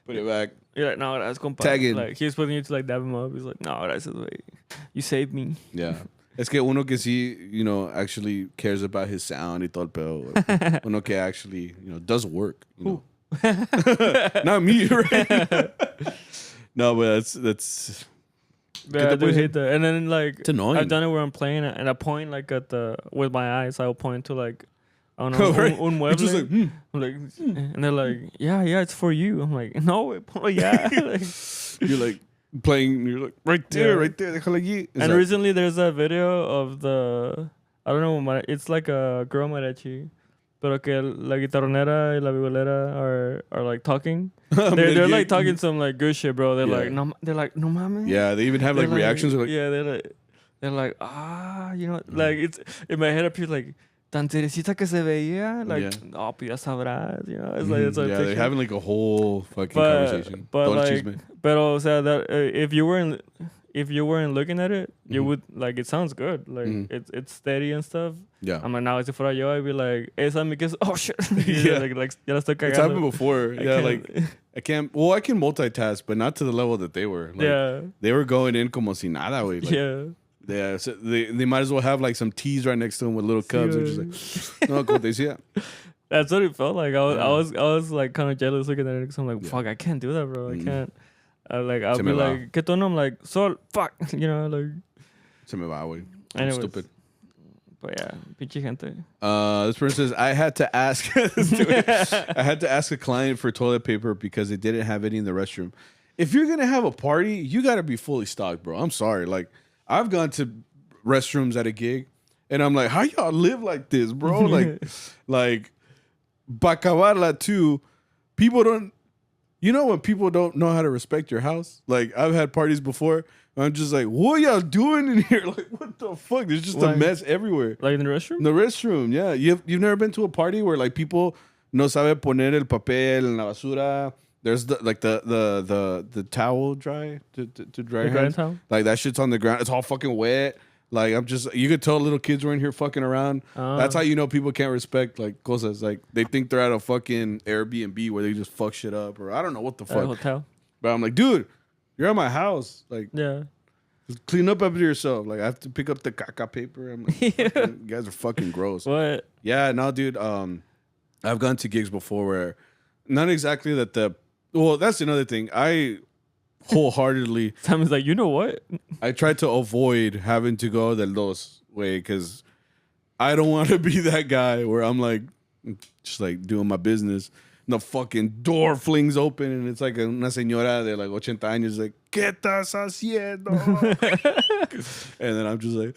put it back. You're like, no, gracias, compa. Tag in. Like, he's putting you to like dab him up. He's like, no, gracias, güey. You saved me. Yeah. Es que uno que sí, you know, actually cares about his sound y todo el pedo. Uno que actually, you know, does work. You know? Not me, right? No, but that's. Yeah, I do hate that. And then like It's annoying. I've done it where I'm playing and I point like at with my eyes. I'll point to like I don't know Right. un You're just like, mueble. I'm like, and they're like, yeah, it's for you. I'm like, no, yeah. Like, you're like playing. You're like right there, Yeah. right there. Déjala allí. It's and like, recently there's that video of I don't know, it's like a girl mariachi, pero que la guitarronera y la violera are like talking. They're like talking some like good shit, bro. They're Yeah. like no mames. Yeah, they even have like They're reactions. Like, yeah, they're like you know, like it's in my head up here like tan teresita que se veía, like oh, pues ya sabrás, you know. It's like it's yeah, they're having like a whole fucking conversation. But Todo el like, chisme. but o sea, that if you weren't looking at it, you would like it sounds good, like it's steady and stuff. Yeah, I'm like now si fuera yo, I'd be like, esa mi que oh shit, Yeah. like ya la estoy cagando. it's happened before. I Yeah, can't- like I can't. Well, I can multitask, but not to the level that they were. Like, yeah, they were going in como si nada, way. Like, yeah. Yeah, so they might as well have like some teas right next to them with little cubs. They're just like, no, como te decía. That's what it felt like. I was like kind of jealous looking at it because I'm like, fuck, I can't do that, bro. I can't. I'll Se be me va. like, ¿qué tono? I'm like, sol, fuck, you know, like. Se me va, güey. I'm Anyways. stupid. But yeah, pinche gente. This person says, I had to ask a client for toilet paper because they didn't have any in the restroom. If you're gonna have a party, you gotta be fully stocked, bro. I'm sorry. Like, I've gone to restrooms at a gig, and I'm like, how y'all live like this, bro? Like, bacavarla too. People don't. You know when people don't know how to respect your house? Like, I've had parties before. I'm just like, what y'all doing in here? Like, what the fuck? There's just a mess everywhere. Like in the restroom? In the restroom, yeah. You've never been to a party where like people no sabe poner el papel en la basura. There's the towel dry to dry your hands. Towel? Like that shit's on the ground. It's all fucking wet. Like you could tell little kids were in here fucking around. That's how you know people can't respect like cosas. Like they think they're at a fucking Airbnb where they just fuck shit up or I don't know what the fuck. Hotel. But I'm like, dude, you're at my house. Like, yeah. Just clean up after yourself. Like I have to pick up the caca paper. I'm like, you guys are fucking gross. What? Yeah, no, dude. I've gone to gigs before where not exactly that well, that's another thing. I wholeheartedly Simon's like, you know what? I tried to avoid having to go the dos way because I don't want to be that guy where I'm like just like doing my business. The fucking door flings open and it's like una señora de like 80 años like, ¿qué estás haciendo? And then I'm just like,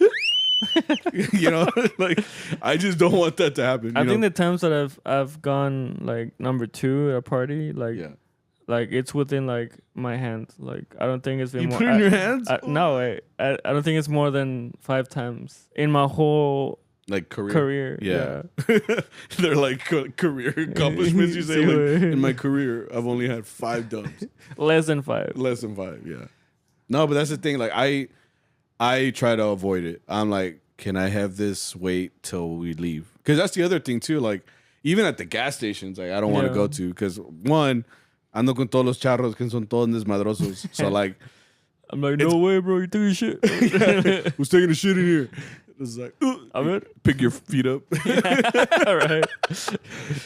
you know, like I just don't want that to happen. I think the times that I've gone like number 2 at a party, like like it's within like my hands. Like I don't think it's been you more. put it in your hands? No, I don't think it's more than 5 times in my whole like career. Yeah. They're like career accomplishments. You say like in my career, I've only had 5 dumps. Less than 5. Less than 5. Yeah. No, but that's the thing. Like I try to avoid it. I'm like, can I have this wait till we leave? Because that's the other thing too. Like even at the gas stations, like I don't want to go to because one, ando con todos los charros que son todos desmadrosos. So like, I'm like, no way, bro. You're taking shit. Who's taking a shit in here? It's like, pick your feet up. All right.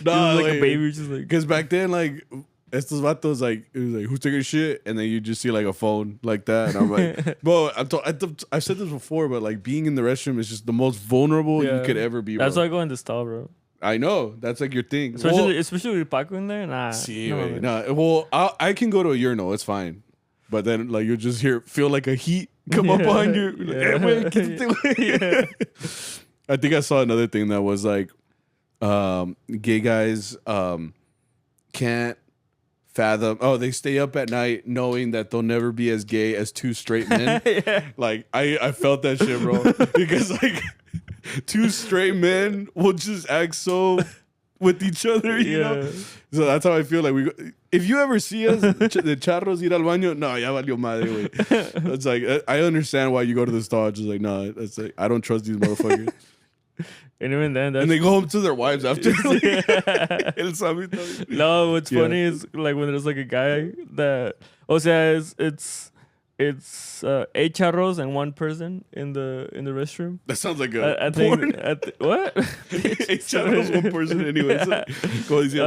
No, like a baby, just like. Because back then, like, estos vatos, like, it was like, who's taking a shit? And then you just see like a phone like that. And I'm like, bro, I've said this before, but like being in the restroom is just the most vulnerable you could ever be, bro. That's why I go in the stall, bro. I know. That's like your thing. Especially with Paco in there. Nah. Sí, no, well, I can go to a urinal. It's fine. But then, like, you just feel like a heat come up on you. Like, hey, wait, quítate. I think I saw another thing that was like, gay guys can't fathom. Oh, they stay up at night knowing that they'll never be as gay as 2 straight men. Like, I felt that shit, bro. Because, like, 2 straight men will just act so with each other, you know? So that's how I feel like if you ever see us, the charros ir al baño, no, ya valió madre, güey. It's like, I understand why you go to the stall. Just like, no, it's like, I don't trust these motherfuckers. And even then, and they go home to their wives after. No, what's funny is like when there's like a guy that, o sea, it's it's 8 charros and 1 person in the restroom. That sounds like a I porn. think what? 8 charros, 1 person. Anyways, go easy.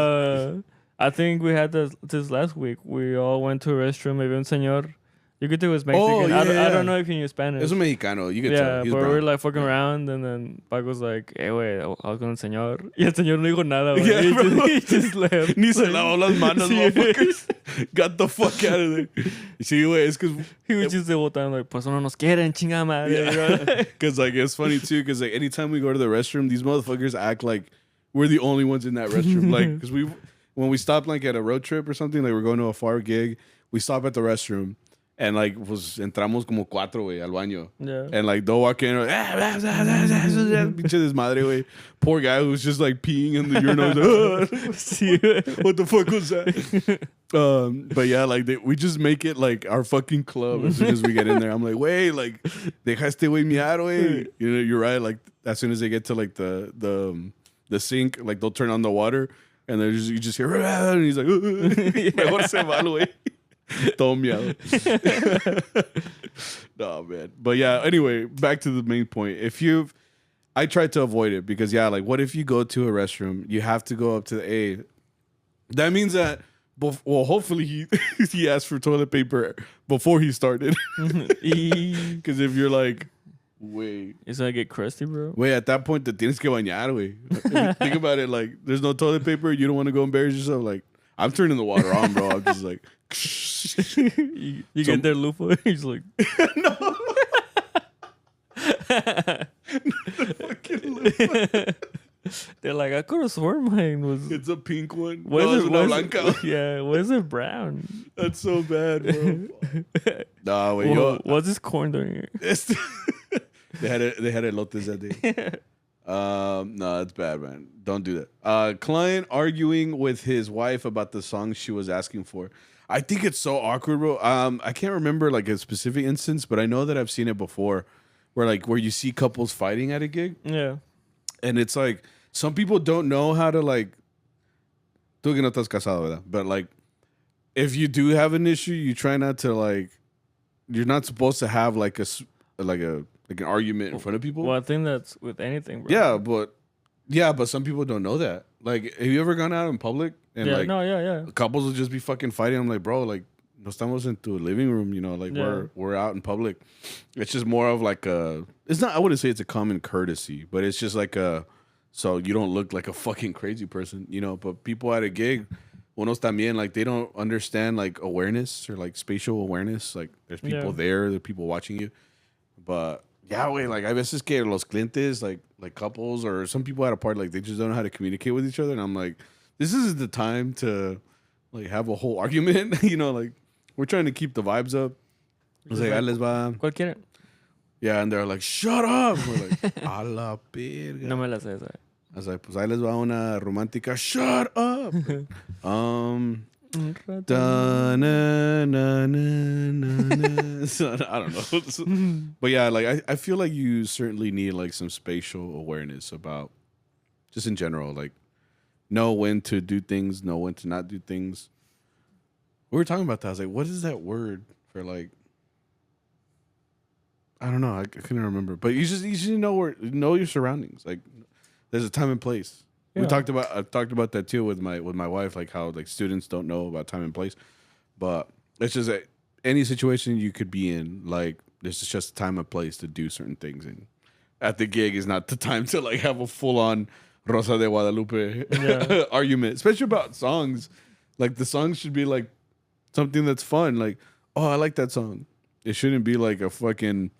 I think we had this last week. We all went to a restroom. Maybe un señor. You could do his Mexican. Oh, I yeah. don't know if he knew Spanish. Es un mexicano. You can Yeah, tell. He's but brown. we're like fucking around, and then Paco's like, "Hey, wait, I was con el señor." Y el señor no dijo nada, güey. Yeah, bro. He just left. Ni se lavó las manos, Sí. motherfuckers. Got the fuck out of there. Sí, güey, es because He was just botando like, pues no nos quieren, chingada madre. Because like it's funny too. Because like anytime we go to the restroom, these motherfuckers act like we're the only ones in that restroom. Like because when we stop like at a road trip or something, like we're going to a far gig, we stop at the restroom. And like, pues entramos como 4, güey, al baño. Yeah. And like, they'll walk in, pinche desmadre, güey. Poor guy who's just like peeing in the urinal. What the fuck was that? But yeah, like we just make it like our fucking club as soon as we get in there. I'm like, wait, like, deja este güey miar, güey. You know, you're right. Like, as soon as they get to like the sink, like they'll turn on the water, and you just hear, and he's like, mejor se va, güey. Todo miado. No, man. But yeah, anyway, back to the main point. I tried to avoid it because, yeah, like, what if you go to a restroom, you have to go up to the A. That means that, well, hopefully he asked for toilet paper before he started. Because if you're like, wait. It's gonna get crusty, bro. Wait, at that point, te tienes que bañar, güey. Think about it, like, there's no toilet paper, you don't want to go embarrass yourself, like, I'm turning the water on, bro. I'm just like, you get there, Lupo. He's like, no. The fucking Lupo. They're like, I could have sworn mine was. It's a pink one. Why No, is it's it, una why blanca. Yeah, why is it brown? That's so bad, bro. Nah, wait, yo. What's this corn doing here? They had elotes that day. No, that's bad, man. Don't do that. Client arguing with his wife about the song she was asking for. I think it's so awkward, bro. I can't remember like a specific instance, but I know that I've seen it before, where you see couples fighting at a gig. Yeah, and it's like some people don't know how to like. Tú que no estás casado, ¿verdad? But like, if you do have an issue, you try not to like. You're not supposed to have like an argument in front of people. well, I think that's with anything, bro. Yeah, but some people don't know that. Like, have you ever gone out in public and couples will just be fucking fighting? I'm like, bro, like, no estamos en tu living room, you know, like we're out in public. It's just more of like it's not. I wouldn't say it's a common courtesy, but it's just like so you don't look like a fucking crazy person, you know. But people at a gig, unos también, like they don't understand like awareness or like spatial awareness. Like there's people there are people watching you, but. Yeah, wait, like, I veces que los clientes, like couples or some people at a party, like, they just don't know how to communicate with each other. And I'm like, this isn't the time to, like, have a whole argument. You know, like, we're trying to keep the vibes up. I was like, ah, les va. ¿Cuál quiere? Yeah, and they're like, shut up. We're like, a la verga. No me la sé esa. I was like, pues ahí les va una romántica. Shut up. Da, na, na, na, na, na. So, I don't know. But yeah, like I feel like you certainly need like some spatial awareness about just in general, like know when to do things, know when to not do things. We were talking about that. I was like, what is that word for like I don't know. I couldn't remember. But you just know your surroundings. Like there's a time and place. Yeah. I talked about that too with my wife, like how like students don't know about time and place, but it's just that any situation you could be in, like there's just time and place to do certain things, and at the gig is not the time to like have a full on Rosa de Guadalupe argument, especially about songs. Like the songs should be like something that's fun, like oh I like that song. It shouldn't be like a fucking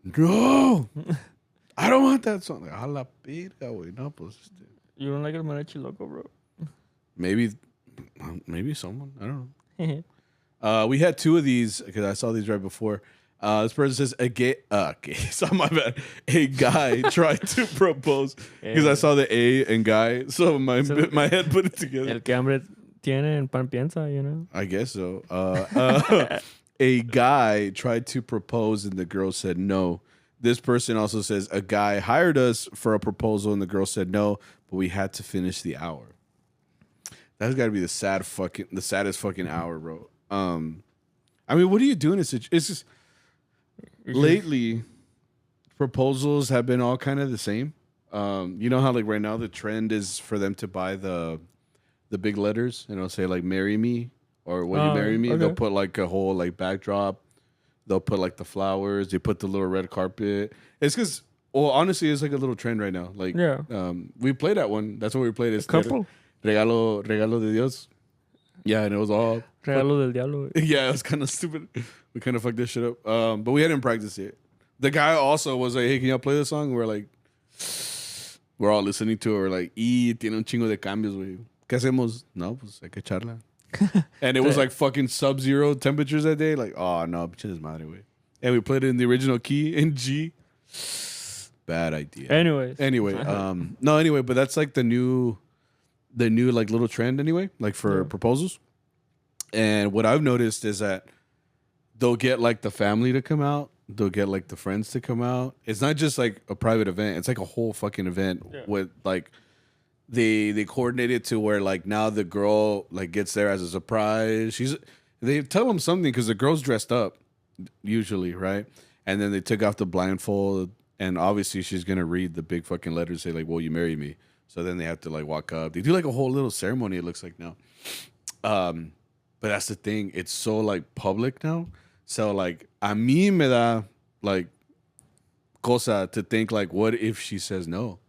no, I don't want that song. Like a la verga, güey, no pues. You don't like el Mariachi Loco, bro? Maybe someone. I don't know. We had 2 of these because I saw these right before. This person says it's not my bad. A guy tried to propose because I saw the A and guy, so my head put it together. El que hambre tiene en pan piensa, you know. I guess so. A guy tried to propose and the girl said no. This person also says a guy hired us for a proposal and the girl said no, but we had to finish the hour. That's got to be the saddest fucking hour, bro. I mean, what are you doing? It's just lately proposals have been all kind of the same. You know how like right now the trend is for them to buy the big letters and it'll say like "marry me" or "will you marry me?" Okay. They'll put like a whole like backdrop. They'll put like the flowers. They put the little red carpet. It's because, well, honestly, it's like a little trend right now. Like, we played that one. That's what we played. It's couple. Regalo de Dios. Yeah, and it was all Regalo del diablo. yeah, it was kind of stupid. We kind of fucked this shit up. But we hadn't practiced it. The guy also was like, "Hey, can y'all play this song?" We're like, we're all listening to it. We're like, tiene un chingo de cambios, güey. ¿Qué hacemos? No, pues hay que echarla. And it was like fucking sub-zero temperatures that day. Like, oh no, pinche desmadre, güey. And we played it in the original key in G. Bad idea. Anyway, but that's like the new like little trend anyway, like for proposals. And what I've noticed is that they'll get like the family to come out. They'll get like the friends to come out. It's not just like a private event. It's like a whole fucking event with like they coordinate it to where like now the girl like gets there as a surprise. They tell them something because the girl's dressed up usually, right? And then they took off the blindfold and obviously she's gonna read the big fucking letters, say like, "Will you marry me?" So then they have to like walk up. They do like a whole little ceremony. It looks like now. But that's the thing. It's so like public now. So like a mí me da like cosa to think like, what if she says no?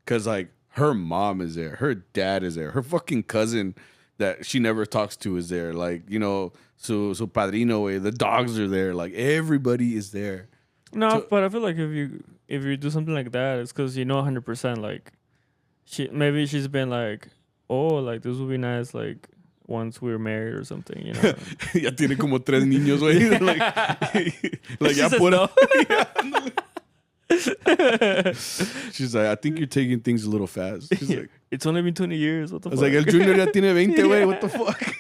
Because like her mom is there, her dad is there, her fucking cousin that she never talks to is there. Like, you know, so padrino, the dogs are there. Like everybody is there. No, but I feel like if you do something like that, it's because you know 100% like she's been like, oh, like this would be nice, like once we're married or something, you know. Ya tiene como 3 niños, güey. Like ya por no. She's like, I think you're taking things a little fast. She's like, it's only been 20 years. What the fuck? I was like, El Junior ya tiene 20, güey. What the fuck?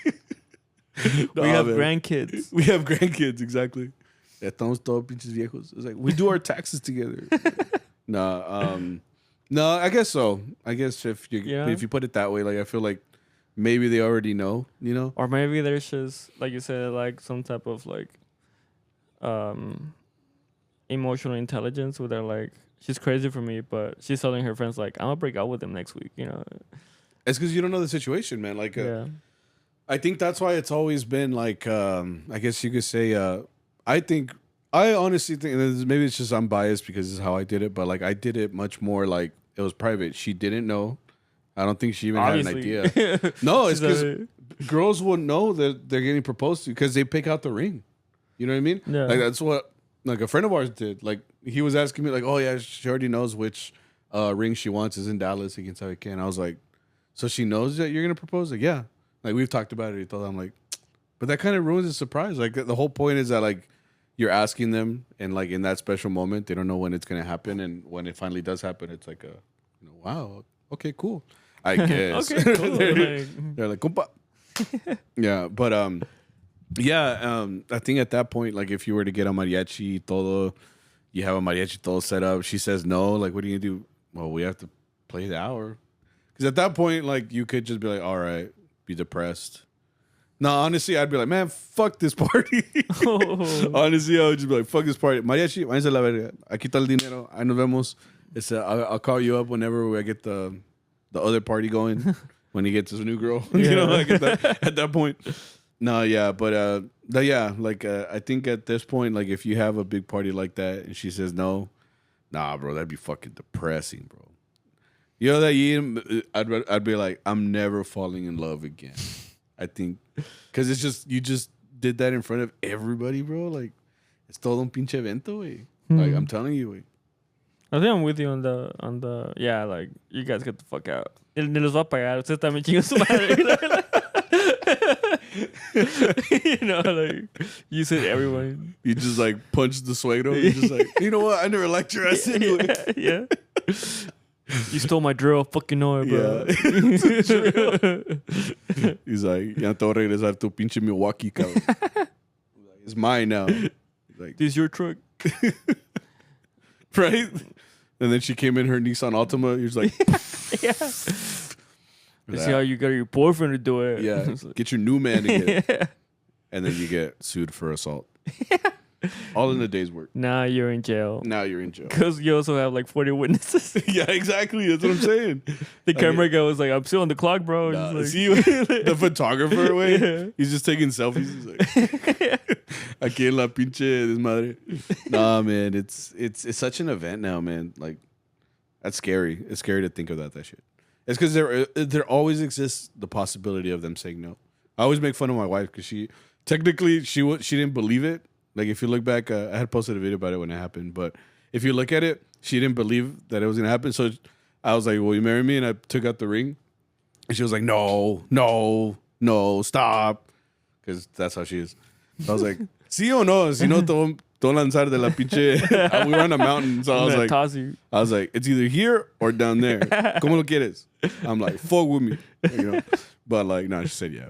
We have grandkids. We have grandkids, exactly. Ya estamos todos pinches viejos. It's like, we do our taxes together. No, I guess so. I guess if you put it that way, like I feel like maybe they already know, you know? Or maybe there's just, like you said, like some type of like emotional intelligence where they're like, she's crazy for me, but she's telling her friends like, I'm gonna break up with him next week, you know? It's because you don't know the situation, man. Like, I think that's why it's always been like, I guess you could say, I honestly think, maybe it's just I'm biased because this is how I did it, but like I did it much more like it was private. She didn't know. I don't think she even had an idea. No, it's because girls wouldn't know that they're getting proposed to because they pick out the ring. You know what I mean? Yeah. Like that's what like a friend of ours did. Like he was asking me like, oh yeah, she already knows which ring she wants is in Dallas against Ciento. And I was like, so she knows that you're gonna propose? Like, yeah. Like we've talked about it. I'm like, but that kind of ruins the surprise. Like the whole point is that like you're asking them and like in that special moment, they don't know when it's gonna happen, and when it finally does happen, it's like wow, okay, cool. I guess. Okay, cool. They're like, compa. Yeah, but I think at that point, like if you were to get a mariachi todo, you have a mariachi todo set up. She says no. Like, what are you gonna do? Well, we have to play the hour. Because at that point, like you could just be like, all right, be depressed. No, honestly, I'd be like, man, fuck this party. Honestly, I would just be like, fuck this party. Mariachi, váyanse a la verga. Aquí está el dinero. Ahí nos vemos. I'll call you up whenever I get the other party going. When he gets his new girl. Yeah. You know, like at that point. No, yeah, but like I think at this point, like if you have a big party like that and she says no, nah, bro, that'd be fucking depressing, bro. You know that I'd be like, I'm never falling in love again. I think, because it's just you just did that in front of everybody, bro. Like, it's todo un pinche evento, güey. Like, I'm telling you, güey. I think I'm with you on the yeah, like you guys get the fuck out. Ni los va a pagar. Ustedes también chingan su madre. You know, like you said everyone. You just like punched the suegro. You just like, you know what? I never liked your ass anyway. Yeah. You stole my drill. Fucking know it, bro. Yeah. He's like, ya te voy a regresar tu pinche Milwaukee, cabrón. It's mine now. Like, this is your truck. Right? And then she came in her Nissan Altima. You're just like, yeah. See how you got your boyfriend to do it. Yeah. Get your new man again. Yeah. and then you get sued for assault. All in a day's work. Now you're in jail. Now you're in jail. Because you also have like 40 witnesses. Yeah, exactly. That's what I'm saying. The camera guy was like, I'm still on the clock, bro. Nah, Like, see, the photographer, way, yeah. he's just taking selfies. He's like, aquí en la pinche desmadre. Nah, man, it's such an event now, man. Like, that's scary. It's scary to think about that shit. It's because there always exists the possibility of them saying no. I always make fun of my wife because she didn't believe it. Like, if you look back, I had posted a video about it when it happened. But if you look at it, she didn't believe that it was going to happen. So I was like, will you marry me? And I took out the ring. And she was like, no, stop. Because that's how she is. So I was like, sí o no? Si no, te lanzar de la pinche. We were on a mountain. So I was like, it's either here or down there. ¿Cómo lo quieres? I'm like, fuck with me. You know? But like, no, she said yeah.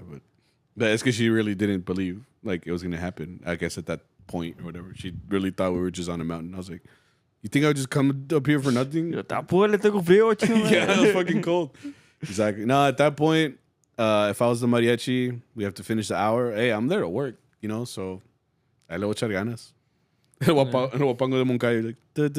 But it's because she really didn't believe like it was going to happen. I guess at that point or whatever. She really thought we were just on a mountain. I was like, you think I would just come up here for nothing? Yeah, it was fucking cold. Exactly. No, at that point, if I was the mariachi, we have to finish the hour. Hey, I'm there to work, you know, so I le voy a echar ganas. El guapango de Moncayo, like, at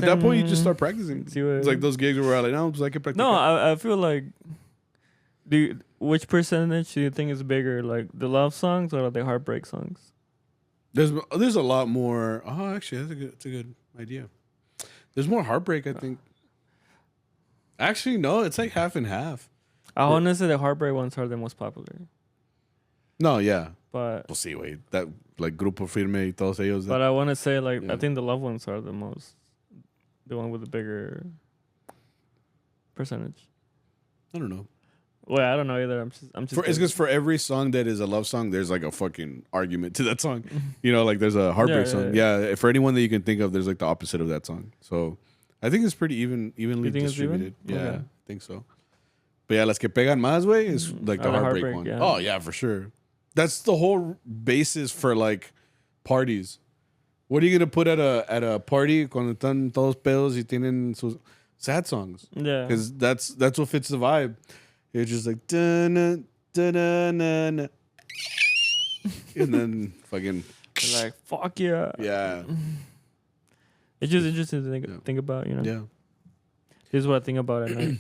that point, you just start practicing. It's like those gigs where we're like, no, pues hay que practicar. No, I feel like, which percentage do you think is bigger, like the love songs or the heartbreak songs? There's a lot more. Oh, actually, that's a good idea. There's more heartbreak, I think. Actually, no, it's like half and half. I want to say the heartbreak ones are the most popular. No, yeah. But we'll see, wait. That, like, Grupo Firme y todos ellos. But I want to say, like, yeah. I think the love ones are the one with the bigger percentage. I don't know. Well, I don't know either. I'm just. It's because for every song that is a love song, there's like a fucking argument to that song. You know, like there's a heartbreak song. Yeah, for anyone that you can think of, there's like the opposite of that song. So I think it's pretty evenly distributed. Yeah, okay. I think so. But yeah, las que pegan más, way is like the heartbreak one. Yeah. Oh yeah, for sure. That's the whole basis for like parties. What are you gonna put at a party cuando están todos pedos y tienen sus sad songs? Yeah, because that's what fits the vibe. It's just like da-na, da-na-na-na. And then fucking like fuck yeah. Yeah. It's just interesting to think about, you know. Yeah. Here's what I think about at night.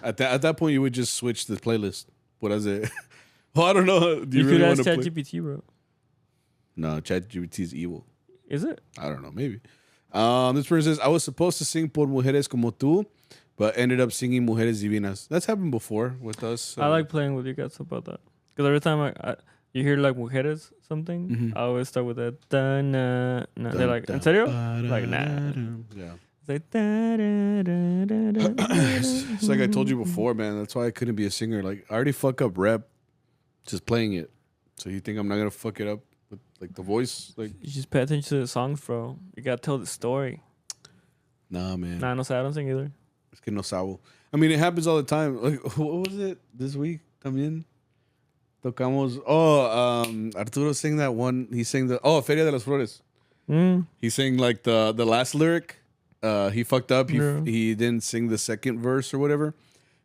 At that point, you would just switch the playlist. What is it? Well, I don't know. Do you really could ask ChatGPT, bro. No, ChatGPT is evil. Is it? I don't know. Maybe. This person says, I was supposed to sing Por Mujeres Como Tú, but ended up singing Mujeres Divinas. That's happened before with us. I like playing with you guys about that. Because every time you hear like Mujeres something, I always start with that. Da-na, na. They're like, ¿en serio? Like, nah. Yeah. It's like, it's like I told you before, man. That's why I couldn't be a singer. Like, I already fuck up rap just playing it. So you think I'm not going to fuck it up with like the voice? Like, you just pay attention to the songs, bro. You got to tell the story. Nah, man. Nah, no sé, I don't sing either. Es que no sabo. I mean, it happens all the time. Like, what was it this week? También tocamos. Arturo sang that one. He sang Feria de las Flores. He sang like the last lyric. He fucked up. He didn't sing the second verse or whatever.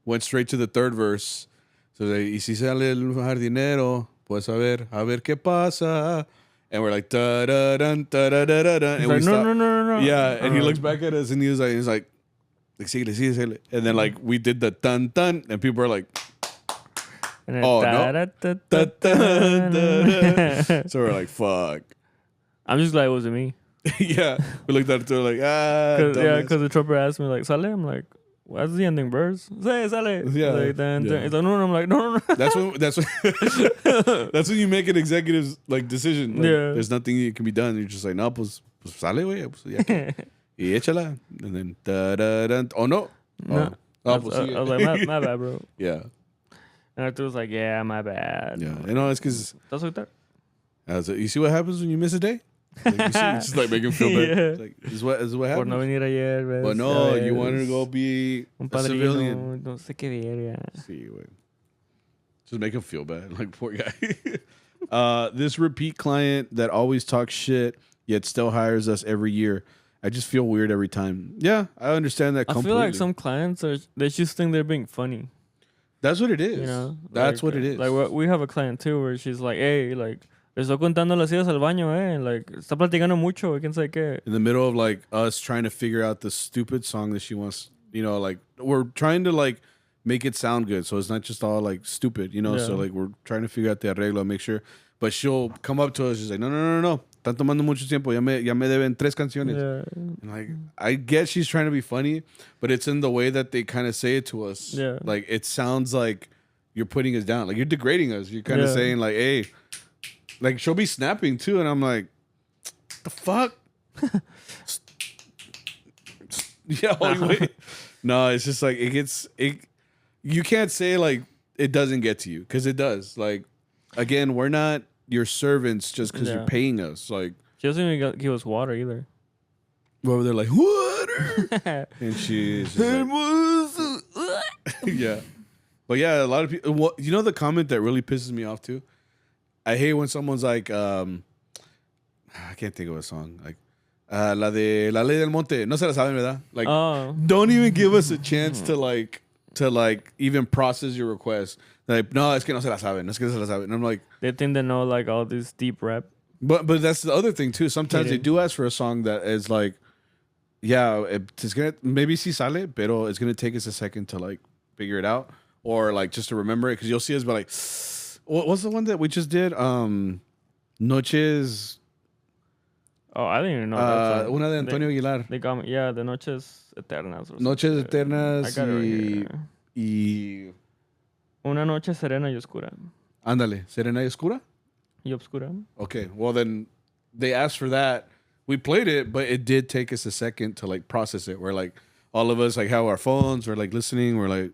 Went straight to the third verse. So y si sale el jardinero, pues a ver qué pasa. And we're like da da dun da da da da da. And like, no. Yeah, and he looks back at us and he's like, síguele. And then like we did the dun dun, and people are like, oh no. So we're like, fuck. I'm just glad it wasn't me. Yeah, we looked at it like, because the trooper asked me like, "Sale?" I'm like, "What's the ending verse?" Say, "Sale." Yeah, like, then it's like, no. I'm like, no. That's when that's when you make an executive like decision. Like, there's nothing that can be done. You're just like, no, pues sale, güey. Pues, y échala. And then da. Oh no. No. I was like, my bad, bro. Yeah. And Arthur was like, yeah, my bad. Yeah. You know, it's because that's like that. You see what happens when you miss a day? Like, you see, it's just like make him feel bad. It's like, this is what happened. Por no venir ayer, ¿ves? But no, you wanted to go be a civilian. No sé qué ver, See, wait. Just make him feel bad. Like, poor guy. This repeat client that always talks shit, yet still hires us every year. I just feel weird every time. Yeah, I understand that completely. I feel like some clients they just think they're being funny. That's what it is. You know, That's what it is. Like we have a client too, where she's like, "Hey, like, le estoy contando las idas al baño, eh? Like, está platicando mucho, quién sabe qué." In the middle of like us trying to figure out the stupid song that she wants, you know, like we're trying to like make it sound good, so it's not just all like stupid, you know. So like we're trying to figure out the arreglo, make sure. But she'll come up to us, she's like, no. Están tomando mucho tiempo. Ya me deben 3 canciones. Yeah. And like, I get she's trying to be funny, but it's in the way that they kind of say it to us. Yeah. Like, it sounds like you're putting us down. Like, you're degrading us. You're kind of saying, like, hey, like, she'll be snapping too. And I'm like, the fuck? Yeah, wait. No, it's just like, you can't say, like, it doesn't get to you, because it does. Like, again, we're not your servants just because you're paying us. Like, she doesn't even give us water either. Well, they're like, water, and she's like, yeah. But yeah, a lot of people. Well, you know the comment that really pisses me off too. I hate when someone's like, I can't think of a song like, la de La Ley del Monte. No se la saben, ¿verdad? Like, don't even give us a chance to like even process your request. Like, no, es que no se la saben. Es que no se la saben. And I'm like, they think they know like all this deep rap. But that's the other thing too. Sometimes they do ask for a song that is like, yeah, it's gonna maybe si sale, pero it's gonna take us a second to like figure it out or like just to remember it, because you'll see us be like, what's the one that we just did? Noches. Oh, I didn't even know that song. Una de Antonio Aguilar. They got me. Yeah, the Noches Eternas. Noches Eternas. I got it right here. Una noche serena y oscura. Ándale, serena y oscura. Y obscura. Okay, well then they asked for that. We played it, but it did take us a second to like process it. We're like, all of us like have our phones, we're like listening, we're like,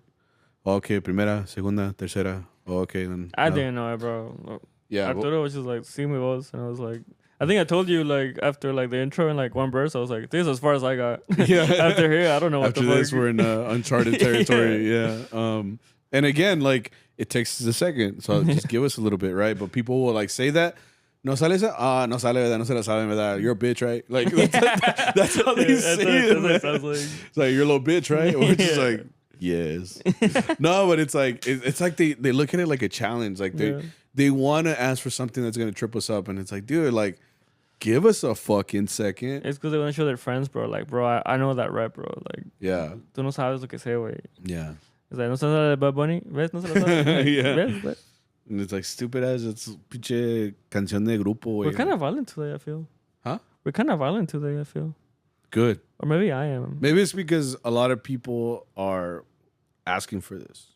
okay, primera, segunda, tercera. Oh, okay, then. I didn't know it, bro. Yeah. Arturo was just like, see me voz, and I was like, I think I told you like after like the intro and like one verse, I was like, this is as far as I got. Yeah. After here, I don't know what After the fuck. this, we're in uncharted territory. Yeah. And again, like it takes us a second, so just give us a little bit, right? But people will like say that. No sale esa? No sale, ¿verdad? No se la saben, ¿verdad? You're a bitch, right? Like, that's how they say it. That's what it sounds like. It's like, you're a little bitch, right? Or it's just like, yes. No, but it's like they look at it like a challenge. Like they want to ask for something that's going to trip us up. And it's like, dude, like, give us a fucking second. It's because they want to show their friends, bro. Like, bro, I know that rap, bro. Like, yeah. Tú no sabes lo que sé, güey. Yeah. It's like, no sabes la de Bad Bunny? ¿Ves? No se la sabes. Like, yeah. ¿Ves? And it's like, stupid as it's pinche canción de grupo, güey. We're kind of violent today, I feel. Huh? We're kind of violent today, I feel. Good. Or maybe I am. Maybe it's because a lot of people are asking for this.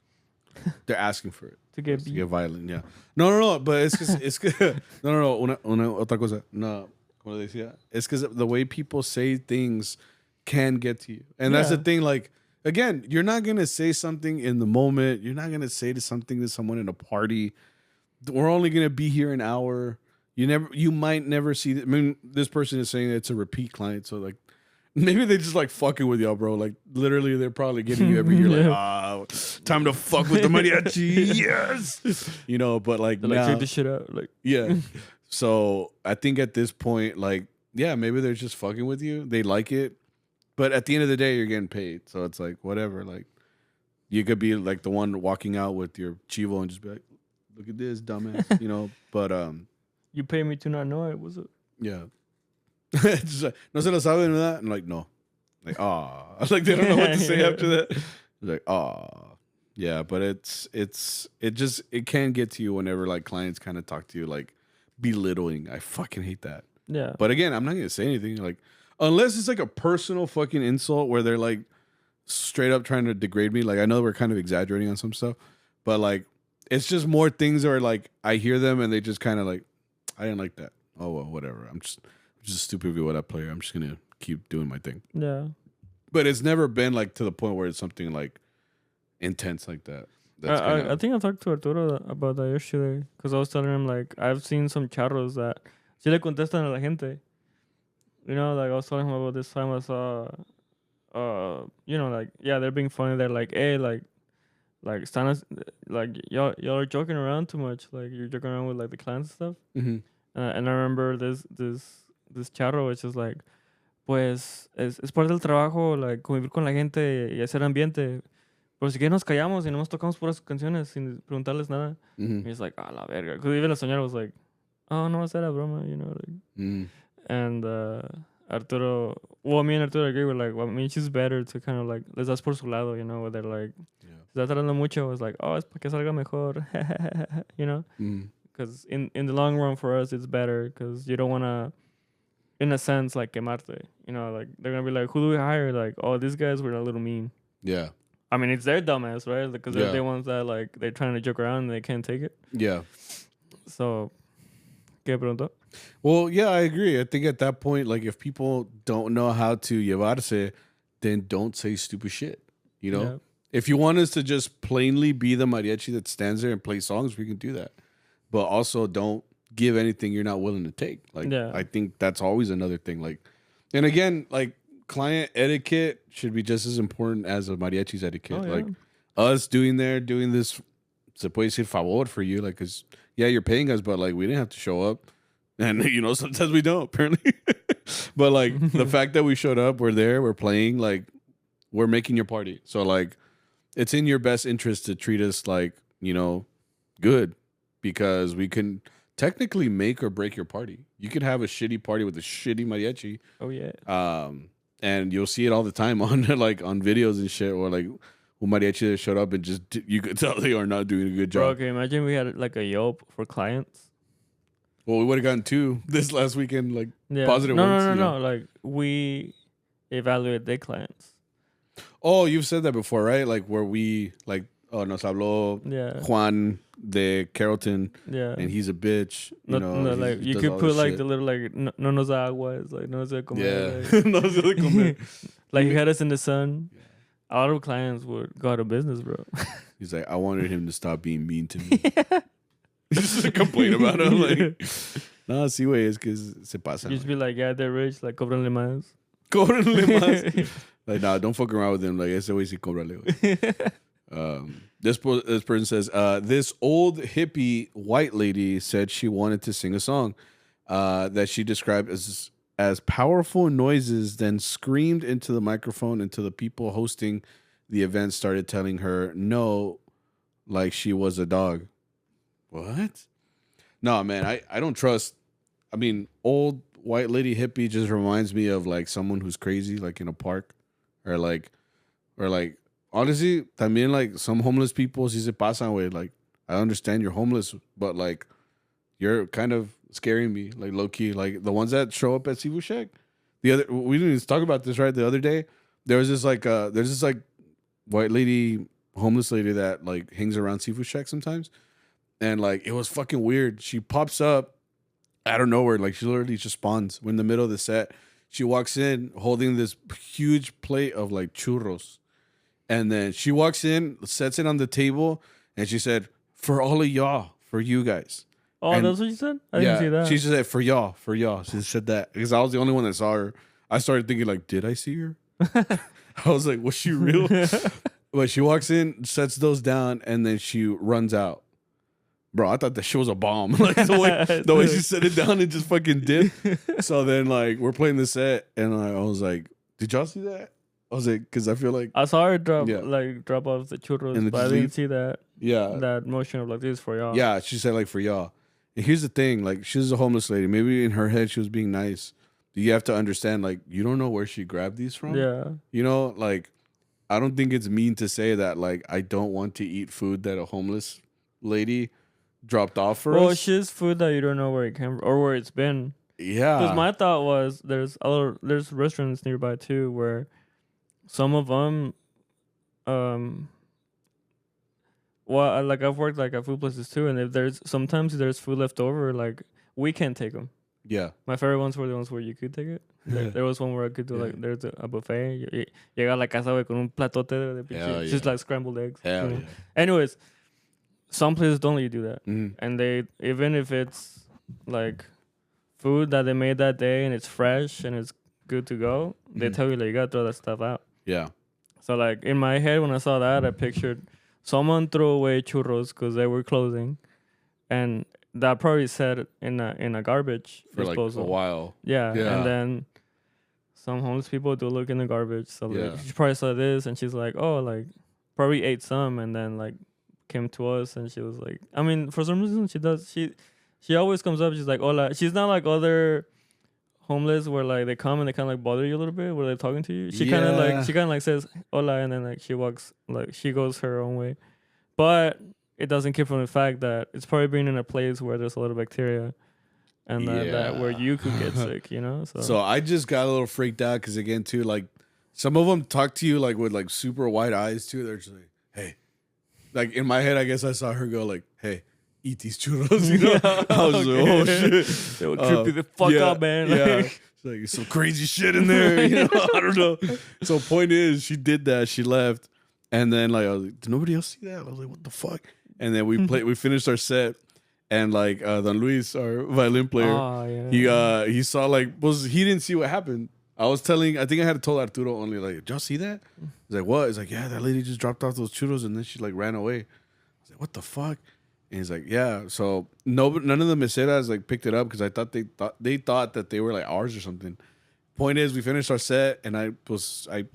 They're asking for it. To get violent, yeah. No. But it's because no. Una otra cosa. No, como decía. It's because the way people say things can get to you, and that's the thing. Like, again, you're not gonna say something in the moment. You're not gonna say something to someone in a party. We're only gonna be here an hour. You might never see. I mean, this person is saying it's a repeat client, so like. Maybe they just like fucking with y'all, bro. Like literally, they're probably getting you every year. Like, time to fuck with the mariachi, yes. You know, but like, they're like, check this shit out. Like, yeah. So I think at this point, like, yeah, maybe they're just fucking with you. They like it, but at the end of the day, you're getting paid. So it's like whatever. Like, you could be like the one walking out with your chivo and just be like, "Look at this, dumbass," you know. But you pay me to not know it. Was it? Yeah. Just like, no se lo saben, ¿verdad? And like, no. Like, like they don't know what to say after that. Like, yeah, but it can get to you whenever like clients kind of talk to you like belittling. I fucking hate that. Yeah. But again, I'm not gonna say anything like unless it's like a personal fucking insult where they're like straight up trying to degrade me. Like I know we're kind of exaggerating on some stuff, but like it's just more things that are like I hear them and they just kind of like I didn't like that. Oh well, whatever. I'm just a stupid video player. I'm just gonna keep doing my thing. Yeah. But it's never been like to the point where it's something like intense like that. I think I talked to Arturo about that yesterday because I was telling him like I've seen some charros that si le contestan a la gente. You know, like I was telling him about this time I saw, you know, like yeah, they're being funny. They're like, hey, like y'all are joking around too much. Like you're joking around with like the clients and stuff. Mm-hmm. And I remember this charro, which is like, pues, es parte del trabajo, like, convivir con la gente y hacer ambiente. pero si que nos callamos y nomás tocamos puras canciones sin preguntarles nada. Mm-hmm. He's like, la verga. Because even la señora was like, oh, no, esa era broma, you know. Like, and Arturo, well, me and Arturo agree with like, well, I mean, she's better to kind of like, les das por su lado, you know, where they're like, si está tardando mucho, it's like, oh, es para que salga mejor, you know? Because in the long run for us, it's better because you don't want to, in a sense, like, quemarte, you know, like, they're going to be like, who do we hire? Like, oh, these guys were a little mean. Yeah. I mean, it's their dumbass, right? Because they're the ones that, like, they're trying to joke around and they can't take it. Yeah. So, ¿qué preguntó? Well, yeah, I agree. I think at that point, like, if people don't know how to llevarse, then don't say stupid shit, you know? Yeah. If you want us to just plainly be the mariachi that stands there and play songs, we can do that. But also don't give anything you're not willing to take. Like, I think that's always another thing. Like, and again, like, client etiquette should be just as important as a mariachi's etiquette. Oh, yeah. Like, us doing this, se puede decir favor for you. Like, because, yeah, you're paying us, but, like, we didn't have to show up. And, you know, sometimes we don't, apparently. But, like, the fact that we showed up, we're there, we're playing, like, we're making your party. So, like, it's in your best interest to treat us, like, you know, good. Because we can technically make or break your party. You could have a shitty party with a shitty mariachi. Oh, yeah. And you'll see it all the time on, like, on videos and shit. Or, like, when mariachi that showed up and just, you could tell they are not doing a good job. Bro, okay, imagine we had, like, a Yelp for clients. Well, we would have gotten 2 this last weekend, like, positive ones. No. Like, we evaluate their clients. Oh, you've said that before, right? Like, where we, like, nos habló Juan de Carrollton, and he's a bitch. You know, like, you could put, like, the little, like, no nos da agua. It's like, no nos da comer. Yeah. No nos da comer. Like, he had us in the sun. A lot of clients would go out of business, bro. He's like, I wanted him to stop being mean to me. Just to complain about him, like, no, sí, güey, es que se pasa. You just be like, yeah, they're rich, like, cóbranle más. Cóbranle más. Like, nah, don't fuck around with him. Like, ese güey sí cóbrale, güey. This person says, this old hippie white lady said she wanted to sing a song that she described as powerful noises, then screamed into the microphone until the people hosting the event started telling her no, like she was a dog. What? No, man, I don't trust. I mean, old white lady hippie just reminds me of, like, someone who's crazy, like, in a park, or like honestly, también, like, some homeless people si se pasan, güey. Like, I understand you're homeless, but, like, you're kind of scaring me, like, low key. Like, the ones that show up at Seafood Shack. We didn't even talk about this, right? The other day, there's this white lady, homeless lady that, like, hangs around Seafood Shack sometimes. And, like, it was fucking weird. She pops up out of nowhere. Like, she literally just spawns. We're in the middle of the set. She walks in holding this huge plate of, like, churros. And then she walks in, sets it on the table, and she said, for all of y'all, for you guys. Oh, and that's what she said? I didn't see that. She just said, for y'all. She said that. Because I was the only one that saw her. I started thinking, like, did I see her? I was like, was she real? But she walks in, sets those down, and then she runs out. Bro, I thought that shit was a bomb. Like, the way she set it down and just fucking dipped. So then, like, we're playing the set, and I was like, did y'all see that? I was like, because I feel like I saw her drop off the churros, but I didn't see that. Yeah, that motion of, like, this for y'all. Yeah, she said, like, for y'all. And here's the thing, like, she's a homeless lady. Maybe in her head she was being nice. You have to understand, like, you don't know where she grabbed these from. Yeah, you know, like, I don't think it's mean to say that, like, I don't want to eat food that a homeless lady dropped off for us. Well, she's food that you don't know where it came from or where it's been. Yeah, because my thought was there's restaurants nearby too where some of them, well, like, I've worked, like, at food places too, and if sometimes there's food left over, like, we can't take them. Yeah, my favorite ones were the ones where you could take it. Like, there was one where I could do, like, there's a buffet. Llega a la casa, güey, con un platote de pinche, just like scrambled eggs. Hell yeah. Anyways, some places don't let you do that, and they, even if it's, like, food that they made that day and it's fresh and it's good to go, they tell you, like, you gotta throw that stuff out. Yeah. So, like, in my head when I saw that, I pictured someone threw away churros because they were closing, and that probably sat in a garbage for, disposal. Like, a while. Yeah, and then some homeless people do look in the garbage. So, like, she probably saw this and she's like, oh, like, probably ate some and then like came to us and she was like, I mean, for some reason she always comes up. She's like, hola. She's not like other homeless where like they come and they kind of like bother you a little bit where they're talking to you. She kind of like says hola and then like she walks like she goes her own way, but it doesn't keep from the fact that it's probably being in a place where there's a lot of bacteria and that where you could get sick, you know. So I just got a little freaked out because again too, like some of them talk to you like with like super wide eyes too. They're just like, hey, like in my head I guess I saw her go like, hey, eat these churros, you know. I was like, oh shit, they would trip you the fuck up, man. Yeah, it's like some crazy shit in there, you know. I don't know. So point is, she did that. She left, and then like I was like, did nobody else see that? I was like, what the fuck? And then we finished our set, and like Don Luis, our violin player, he saw like he didn't see what happened. I think I had told Arturo only like, did y'all see that? He's like, what? He's like, yeah, that lady just dropped off those churros and then she like ran away. I was like, what the fuck? And he's like, yeah. So none of the meseras like picked it up because I thought they thought that they were like ours or something. Point is, we finished our set and I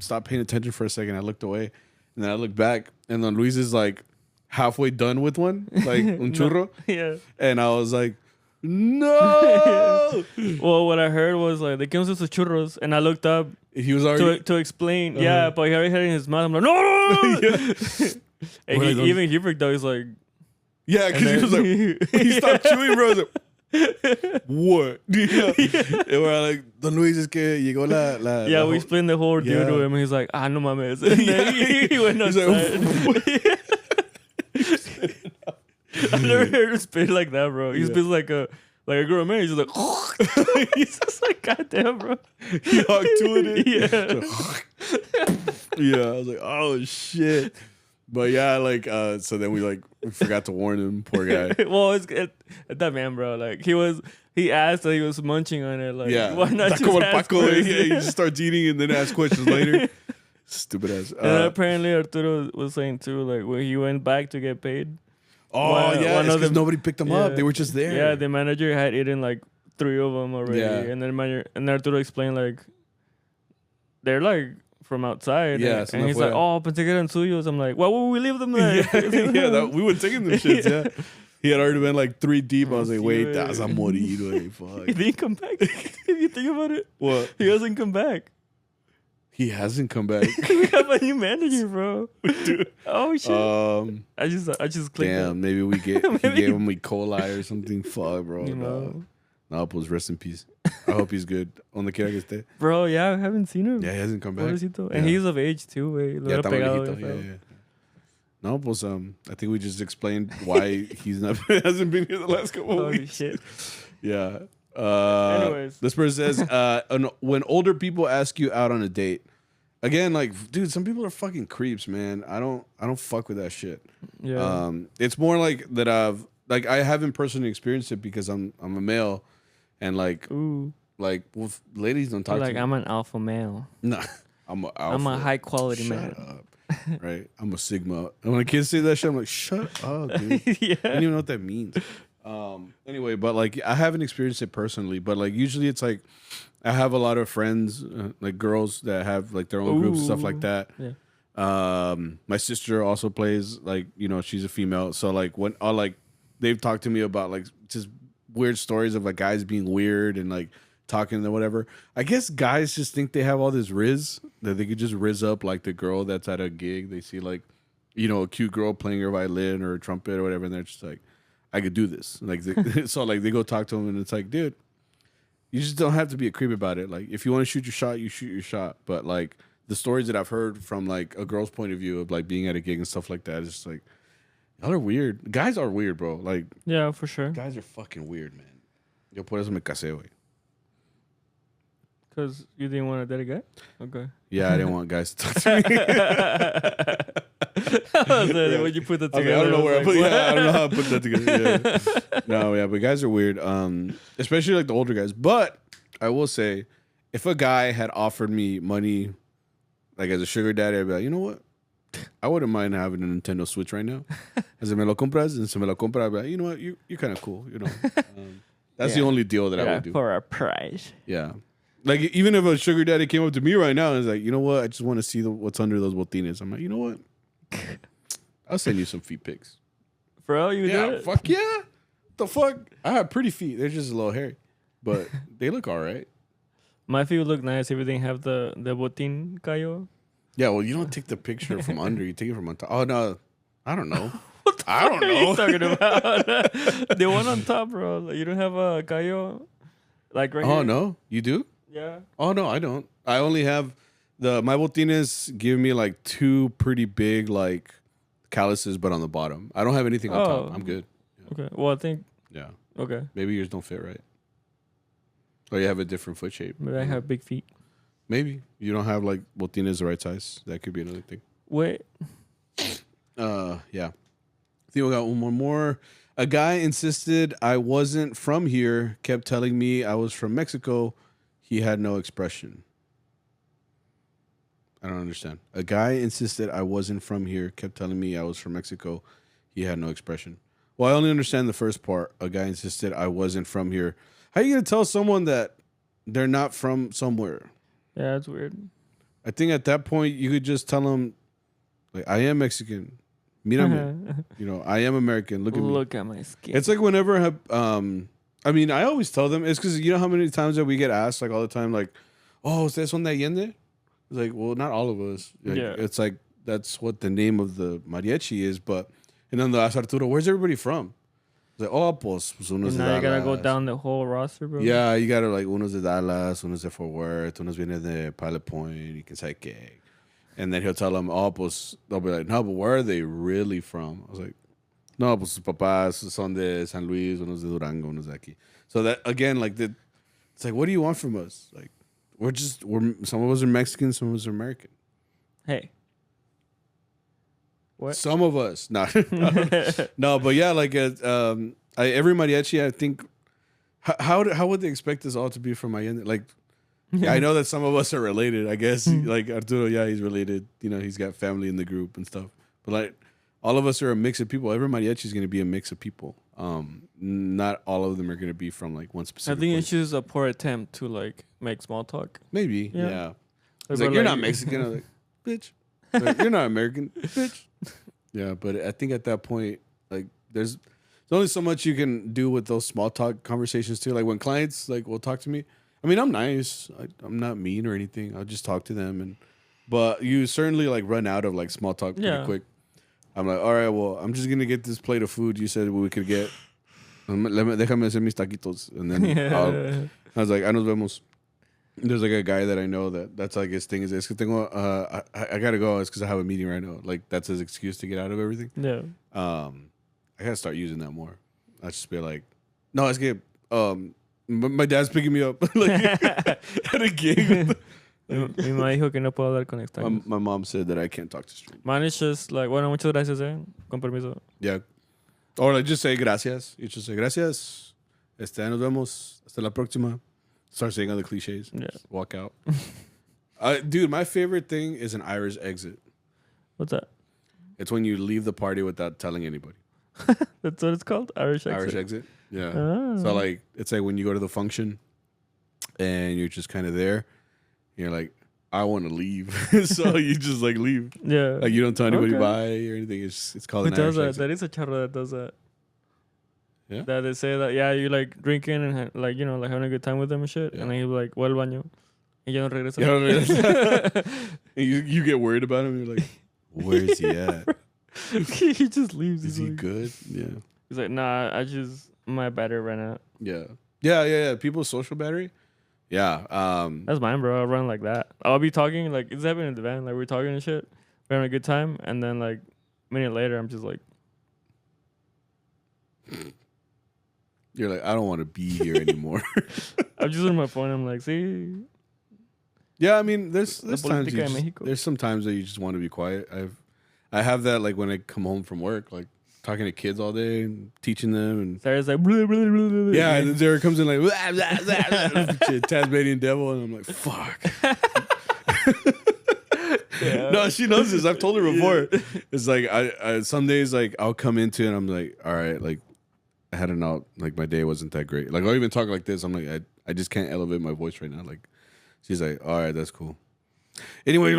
stopped paying attention for a second. I looked away and then I looked back and then Luis is like halfway done with one, like un churro. Yeah. And I was like, no. Well, what I heard was like they came with the churros, and I looked up. He was already to explain. Yeah, but he already had it in his mouth. I'm like, no. And even he freaked out. He's like, yeah, because he was like, he stopped chewing, bro. I was like, what? Yeah. And we're like, Don Luis es que llegó la yeah, we explained the whole deal to him, and he's like, no mames. And then he went outside. I never heard him spit like that, bro. He spits like a girl man. He's just like, he's just like, goddamn, bro. He hugged to it. Yeah. Yeah, I was like, oh shit. But yeah, like, so then we forgot to warn him, poor guy. Well, it's that man, bro. Like he asked that he was munching on it. Like, yeah, why not just ask first? Yeah, he just starts eating and then asks questions later. Stupid ass. And apparently Arturo was saying too, like when he went back to get paid. Oh yeah, because nobody picked them up. They were just there. Yeah, the manager had eaten like 3 of them already, and then Arturo explained like they're like from outside. Yeah, and he's like, "Oh, pensé que eran suyos." I'm like, "Why would we leave them there?" We would taking them shits. Yeah, he had already been like 3 deep. I was like, "Wait, that's a morir, güey." Fuck. He didn't come back. If you think about it, what? He hasn't come back. He hasn't come back. We have a new manager, bro. Dude. Oh shit. I just clicked. Damn, maybe we he gave him E. coli or something. Fuck, bro. You know. No, pues rest in peace. I hope he's good. Donde quiera que esté. Bro, yeah, I haven't seen him. Yeah, he hasn't come back. Pobrecito. And he's of age too, güey. Yeah, yeah. No, pues I think we just explained why he's not hasn't been here the last couple of weeks. Shit. Yeah. Anyways, this person says, when older people ask you out on a date, again, like, dude, some people are fucking creeps, man. I don't fuck with that shit. Yeah. It's more like that I haven't personally experienced it because I'm a male, and like, ooh, like, well, ladies don't talk like to me. I'm an alpha male. Nah, I'm a alpha. I'm a high quality Shut man. up. Right? I'm a Sigma. And when kids say that shit, I'm like, shut up, dude. Yeah. I don't even know what that means. Anyway, but like I haven't experienced it personally, but like usually it's like I have a lot of friends, like girls that have like their own groups, stuff like that. Yeah. My sister also plays, like, you know, she's a female, so like when they've talked to me about like just weird stories of like guys being weird and like talking and whatever. I guess guys just think they have all this riz that they could just riz up like the girl that's at a gig. They see like, you know, a cute girl playing her violin or a trumpet or whatever, and they're just like, I could do this. Like, so like they go talk to him, and it's like, dude, you just don't have to be a creep about it. Like, if you want to shoot your shot, you shoot your shot. But like the stories that I've heard from like a girl's point of view of like being at a gig and stuff like that, it's just like, y'all are weird. Guys are weird, bro. Like, yeah, for sure. Guys are fucking weird, man. Yo por eso me casé, güey. Because you didn't want to date a guy? Okay. Yeah, I didn't want guys to talk to me. When you put that together, I don't know where I don't know how I put that together. Yeah. No, yeah, but guys are weird. Especially like the older guys. But I will say, if a guy had offered me money, like as a sugar daddy, I'd be like, you know what? I wouldn't mind having a Nintendo Switch right now. As me lo compras, and se me lo compra, I'd be like, you know what? You're kind of cool. You know, that's the only deal that I would do for a price. Yeah. Like, even if a sugar daddy came up to me right now and was like, you know what? I just want to see what's under those botines. I'm like, you know what? I'll send you some feet pics. Bro, you did? Fuck yeah. The fuck? I have pretty feet. They're just a little hairy, but they look all right. My feet look nice if you didn't have the botín callo. Yeah, well, you don't take the picture from under. You take it from on top. Oh, no. I don't know. What the I don't fuck are know. you talking about? The one on top, bro. Like, you don't have a callo? Like right here? Oh, no? You do? Yeah. Oh, no, I don't. I only have my botines give me like 2 pretty big like calluses, but on the bottom. I don't have anything on top. I'm good. Yeah. Okay. Well, I think. Yeah. Okay. Maybe yours don't fit right. Or you have a different foot shape. Maybe I have big feet. Maybe. You don't have like botines the right size. That could be another thing. Wait. Yeah. I think we got one more. A guy insisted I wasn't from here, kept telling me I was from Mexico. He had no expression. I don't understand. A guy insisted I wasn't from here, kept telling me I was from Mexico. He had no expression. Well, I only understand the first part. A guy insisted I wasn't from here. How are you going to tell someone that they're not from somewhere? Yeah, that's weird. I think at that point, you could just tell them, like, I am Mexican. Mírame. You know, I am American. Look at me. Look at my skin. It's like whenever I mean, I always tell them, it's because you know how many times that we get asked, like, all the time, like, oh, ¿ustedes son de Allende? It's like, well, not all of us. Like, Yeah. It's like, that's what the name of the mariachi is, but, and then they'll ask Arturo, where's everybody from? It's like, oh, pues unos de now you gotta Dallas. go down the whole roster, bro. Yeah, you gotta, like, unos de Dallas, unos de Fort Worth, unos viene de Pilot Point, you can say, que. And then he'll tell them, oh, pues, they'll be like, no, but where are they really from? I was like, no, pues sus papás son de San Luis, unos de Durango, unos de aquí. So that, again, like, it's like, what do you want from us? Like, we're some of us are Mexican, some of us are American. Hey. What? Some of us. No, no, but yeah, like, every mariachi, I think, how would they expect us all to be from Allende? Like, yeah, I know that some of us are related. I guess like Arturo, yeah, he's related. You know, he's got family in the group and stuff. But like, all of us are a mix of people. Every mariachi is going to be a mix of people. Not all of them are going to be from like one specific. I think place. it's just a poor attempt to like make small talk. Maybe, Yeah. yeah. It's like, you're not Mexican. I'm like, bitch. Like, you're not American, bitch. Yeah, but I think at that point, like, there's only so much you can do with those small talk conversations too. Like when clients like will talk to me. I mean, I'm nice. I'm not mean or anything. I'll just talk to them, but you certainly like run out of like small talk pretty quick. I'm like, all right, well, I'm just gonna get this plate of food you said we could get. Déjame hacer mis taquitos, and then I was like, "Nos vemos." There's like a guy that I know that's like his thing is que tengo I gotta go. It's because I have a meeting right now. Like that's his excuse to get out of everything. Yeah. I gotta start using that more. I just be like, no, it's good. My dad's picking me up like at a gig. Mi mamá dijo que no puedo hablar con extraños. My mom said that I can't talk to strangers. Mine is just like, bueno, muchas gracias, con permiso. Yeah. Or like just say gracias. You just say gracias. Nos vemos. Hasta la próxima. Start saying other cliches. Yeah. Just walk out. Dude, my favorite thing is an Irish exit. What's that? It's when you leave the party without telling anybody. That's what it's called? Irish exit? Irish exit. Yeah. Ah. So like it's like when you go to the function and you're just kind of there, you're like, I want to leave. So you just like leave. Yeah. Like you don't tell anybody Okay. bye or anything. It's called Who an does Irish that? exit. There is a charro that does that. Yeah? That they say that, yeah, you like drinking and like, you know, like having a good time with them and shit. Yeah. And then he'll be like, voy al baño. Y ya no regresa. You know what I mean? And you get worried about him. You're like, where's he at? He just leaves. Is He's he like, good? Yeah. He's like, nah, my battery ran out. Yeah. People's social battery. Yeah. That's mine, bro. I'll run like that. I'll be talking, like, it's happening in the van. Like, we're talking and shit. We're having a good time. And then, like, a minute later, I'm just like, You're like, I don't want to be here anymore. I'm just on my phone. I'm like, see? Yeah, I mean, there's La times política de México. there's some times that you just want to be quiet. I have that like when I come home from work, like talking to kids all day and teaching them, and Sarah's like, blah, blah, blah, blah. yeah, and then Sarah comes in like blah, blah, blah, blah, Tasmanian devil, and I'm like, fuck. Yeah. No, she knows this. I've told her before. It's like I some days like I'll come into it and I'm like, all right, like I had an out, like my day wasn't that great. Like I'll even talk like this. I'm like, I just can't elevate my voice right now. Like she's like, all right, that's cool. Anyway,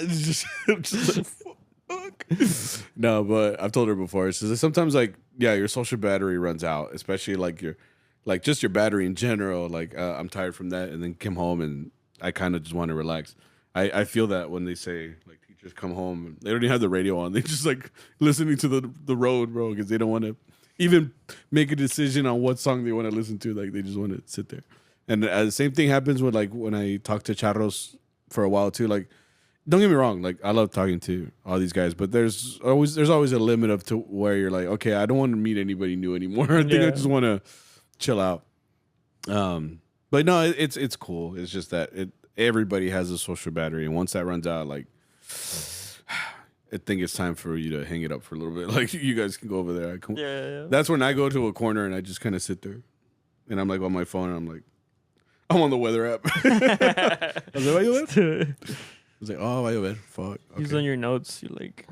just like, fuck. No, but I've told her before. It's just sometimes like, yeah, your social battery runs out, especially like just your battery in general. Like I'm tired from that, and then come home and I kind of just want to relax. I feel that when they say like teachers come home, they don't even have the radio on. They just like listening to the road, bro, because they don't want to even make a decision on what song they want to listen to. Like they just want to sit there. And the same thing happens with like when I talk to Charros for a while too. Like, don't get me wrong, like I love talking to all these guys, but there's always a limit of to where you're like, okay, I don't want to meet anybody new anymore. I think I just want to chill out. But no, it's cool. It's just that everybody has a social battery, and once that runs out, like I think it's time for you to hang it up for a little bit. Like you guys can go over there. Yeah. That's when I go to a corner and I just kind of sit there, and I'm like on my phone, and I'm like, I'm on the weather app. I was like, "Va a llover?" I was like, "Oh, va a llover." Fuck. Okay. He's on your notes. You're like,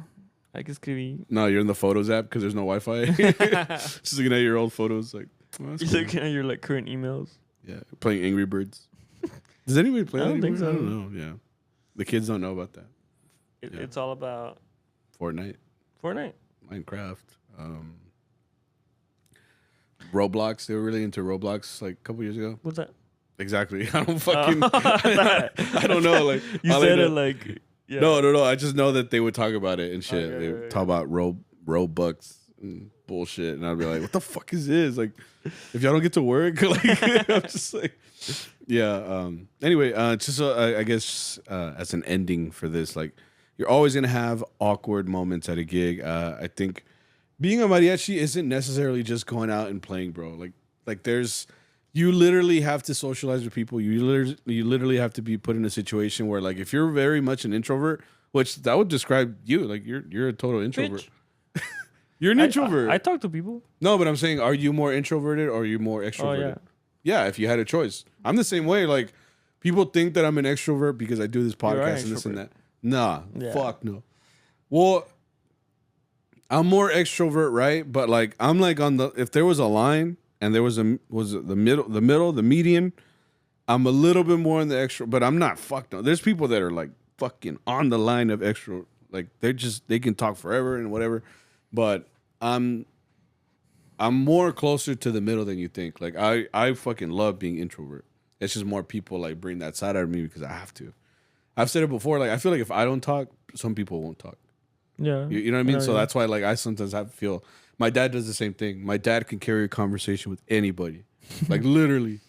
I can escribir. No, you're in the Photos app because there's no Wi-Fi. Just looking at your old photos, like You're looking at your like current emails. Yeah, playing Angry Birds. Does anybody play? I don't think so. I don't know. Yeah, the kids don't know about that. It's all about Fortnite, Minecraft, Roblox. They were really into Roblox like a couple years ago. What's that? Exactly. I don't fucking. I don't know. Like you said it like. Yeah. No. I just know that they would talk about it and shit. Okay, They would talk about Robux and bullshit, and I'd be like, "What the fuck is this?" Like, if y'all don't get to work, like, I'm just like, yeah. Anyway, just I guess as an ending for this, like, you're always gonna have awkward moments at a gig. I think being a mariachi isn't necessarily just going out and playing, bro. Like there's. You literally have to socialize with people. You literally have to be put in a situation where, like, if you're very much an introvert, which that would describe you, like you're a total introvert. You're an introvert. I talk to people. No, but I'm saying, are you more introverted or are you more extroverted? Oh, yeah. Yeah, if you had a choice. I'm the same way. Like, people think that I'm an extrovert because I do this podcast and this and that. Nah, fuck no. Well, I'm more extrovert, right? But like, I'm like if there was a line. And there was the middle, the median. I'm a little bit more in the extra, but I'm not fucked up. There's people that are like fucking on the line of extra, like they can talk forever and whatever. But I'm more closer to the middle than you think. Like I fucking love being introvert. It's just more people like bring that side out of me because I have to. I've said it before. Like I feel like if I don't talk, some people won't talk. Yeah, you know what I mean. Yeah, so that's why like I sometimes have to feel. My dad does the same thing. My dad can carry a conversation with anybody, like literally,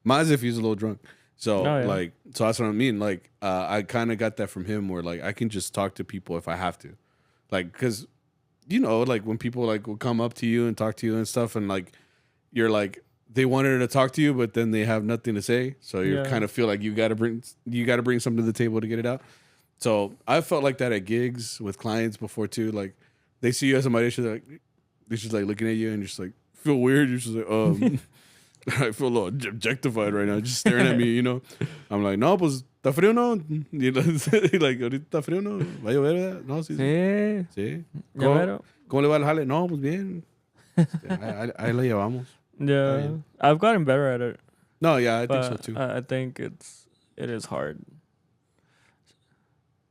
as if he's a little drunk. So like, so that's what I mean. Like, I kind of got that from him, where like I can just talk to people if I have to, like, because like when people like will come up to you and talk to you and stuff, and like you're like they wanted to talk to you, but then they have nothing to say, so you kind of feel like you got to bring something to the table to get it out. So I felt like that at gigs with clients before too. Like they see you as somebody, they're just like looking at you and just like feel weird. You're just like, I feel a little objectified right now, just staring at me, I'm like, no, pues, ¿está frío no? Like, ahorita está frío no? ¿Va a llover, verdad? No, sí. Sí. ¿Cómo le va al jale? No, pues bien. Ahí la llevamos. Yeah. I've gotten better at it. No, yeah, I think so too. I think it is hard.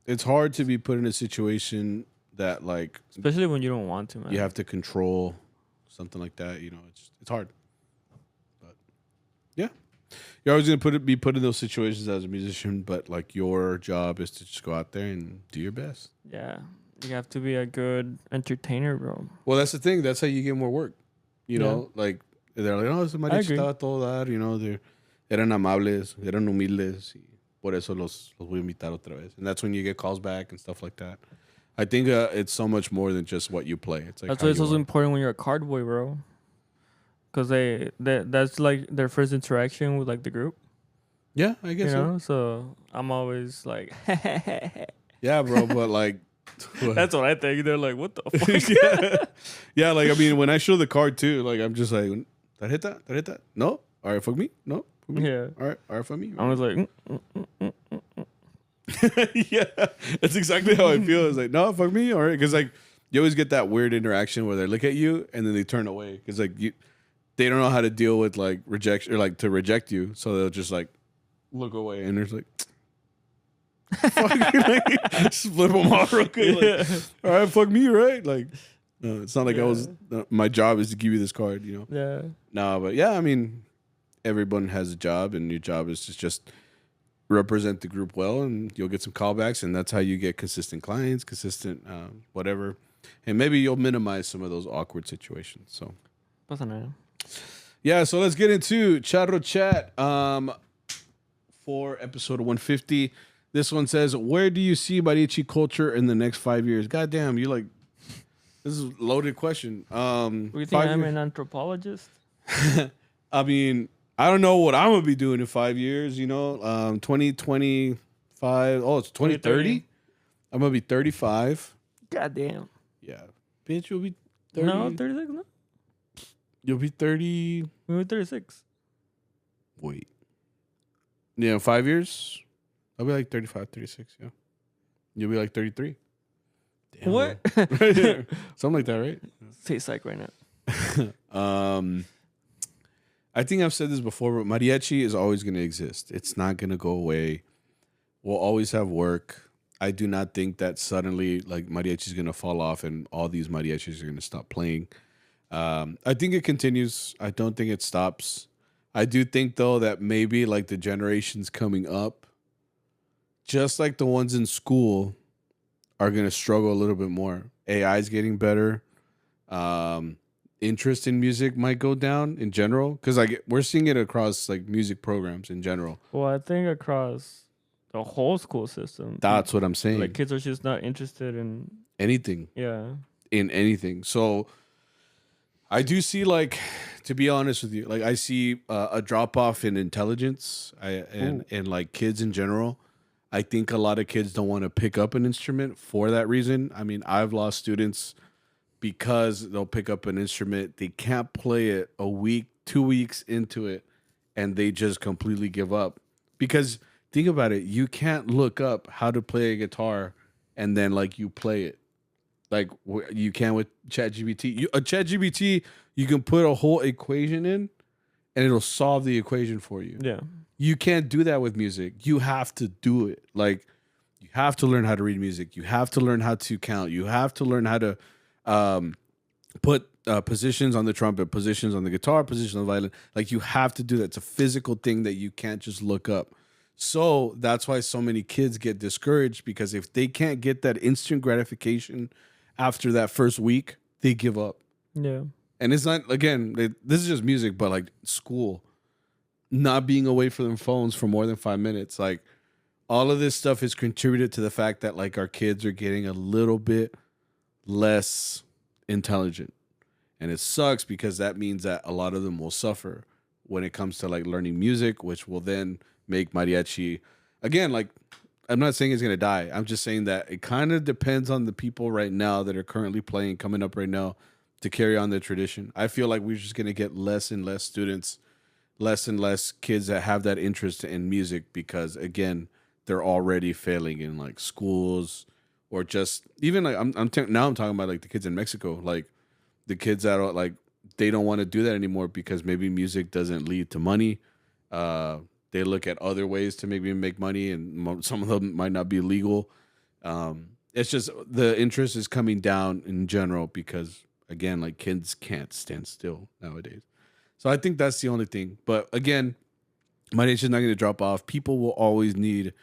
It's hard to be put in a situation that like, especially when you don't want to, man. You have to control something like that. It's hard. But yeah, you're always gonna be put in those situations as a musician. But like your job is to just go out there and do your best. Yeah, you have to be a good entertainer, bro. Well, that's the thing. That's how you get more work. You know, like they're like, oh, ese mariachi estaba todo dar. They eran amables, eran humildes, y por eso los voy a invitar otra vez. And that's when you get calls back and stuff like that. I think it's so much more than just what you play. It's like that's why it's also important when you're a card boy, bro. Because that's like their first interaction with like the group. Yeah, I guess so. So I'm always like, yeah, bro. But like, that's what I think. They're like, what the fuck? yeah. Like I mean, when I show the card too, like I'm just like, tarjeta, no, all right, fuck me, no, fuck me. Yeah, all right, fuck me. I was like. Yeah, that's exactly how I feel. It's like, no, fuck me, all right, because like you always get that weird interaction where they look at you and then they turn away because like they don't know how to deal with like rejection or like to reject you, so they'll just like look away and there's like, Fucking, like, just flip them off real quick. Like, all right, fuck me, right? Like, no, it's not like I was. My job is to give you this card, you know. Yeah. No, but yeah, I mean, everyone has a job, and your job is to just represent the group well, and you'll get some callbacks, and that's how you get consistent clients, consistent whatever, and maybe you'll minimize some of those awkward situations. So, Pasa nada. yeah, so let's get into Charro Chat for episode 150. This one says, where do you see Mariachi culture in the next 5 years? God damn, you like, this is a loaded question. You think I'm an anthropologist? I mean, I don't know what I'm going to be doing in 5 years, you know, 2025. Oh, it's 2030? I'm going to be 35. God damn. Yeah. Bitch, you'll be 30. No, 36, no. You'll be 30. We were 36. Wait. Yeah, 5 years? I'll be like 35, 36, yeah. You'll be like 33. Damn, What? Something like that, right? Say psych right now. I think I've said this before, but mariachi is always going to exist. It's not going to go away. We'll always have work. I do not think that suddenly like mariachi is going to fall off and all these mariachis are going to stop playing. I think it continues. I don't think it stops. I do think though that maybe like the generations coming up, just like the ones in school, are going to struggle a little bit more. AI is getting better. Interest in music might go down in general because like we're seeing it across like music programs in general. Well, I think across the whole school system. That's what I'm saying. Like kids are just not interested in anything. Yeah. In anything. So I do see like, to be honest with you, like I see a drop off in intelligence and like kids in general. I think a lot of kids don't want to pick up an instrument for that reason. I mean, I've lost students because they'll pick up an instrument, they can't play it a week, 2 weeks into it, and they just completely give up. Because think about it, you can't look up how to play a guitar and then like you play it. Like you can with ChatGPT. A ChatGPT, you can put a whole equation in and it'll solve the equation for you. Yeah. You can't do that with music. You have to do it. Like you have to learn how to read music. You have to learn how to count. You have to learn how to put positions on the trumpet, positions on the guitar, positions on the violin. Like you have to do that. It's a physical thing that you can't just look up. So that's why so many kids get discouraged, because if they can't get that instant gratification after that first week, they give up. Yeah. And it's not, again, this is just music, but like school, not being away from their phones for more than 5 minutes. Like all of this stuff is contributed to the fact that like our kids are getting a little bit less intelligent, and it sucks because that means that a lot of them will suffer when it comes to like learning music, which will then make mariachi again. Like I'm not saying it's gonna die, I'm just saying that it kind of depends on the people right now that are currently playing, coming up right now, to carry on the tradition. I feel like we're just gonna get less and less students, less and less kids that have that interest in music, because again, they're already failing in like schools. Or just even like I'm talking about like the kids in Mexico, like the kids that are like they don't want to do that anymore because maybe music doesn't lead to money. They look at other ways to maybe make money, and some of them might not be legal. It's just the interest is coming down in general because again, like kids can't stand still nowadays. So I think that's the only thing. But again, mariachi is not going to drop off. People will always need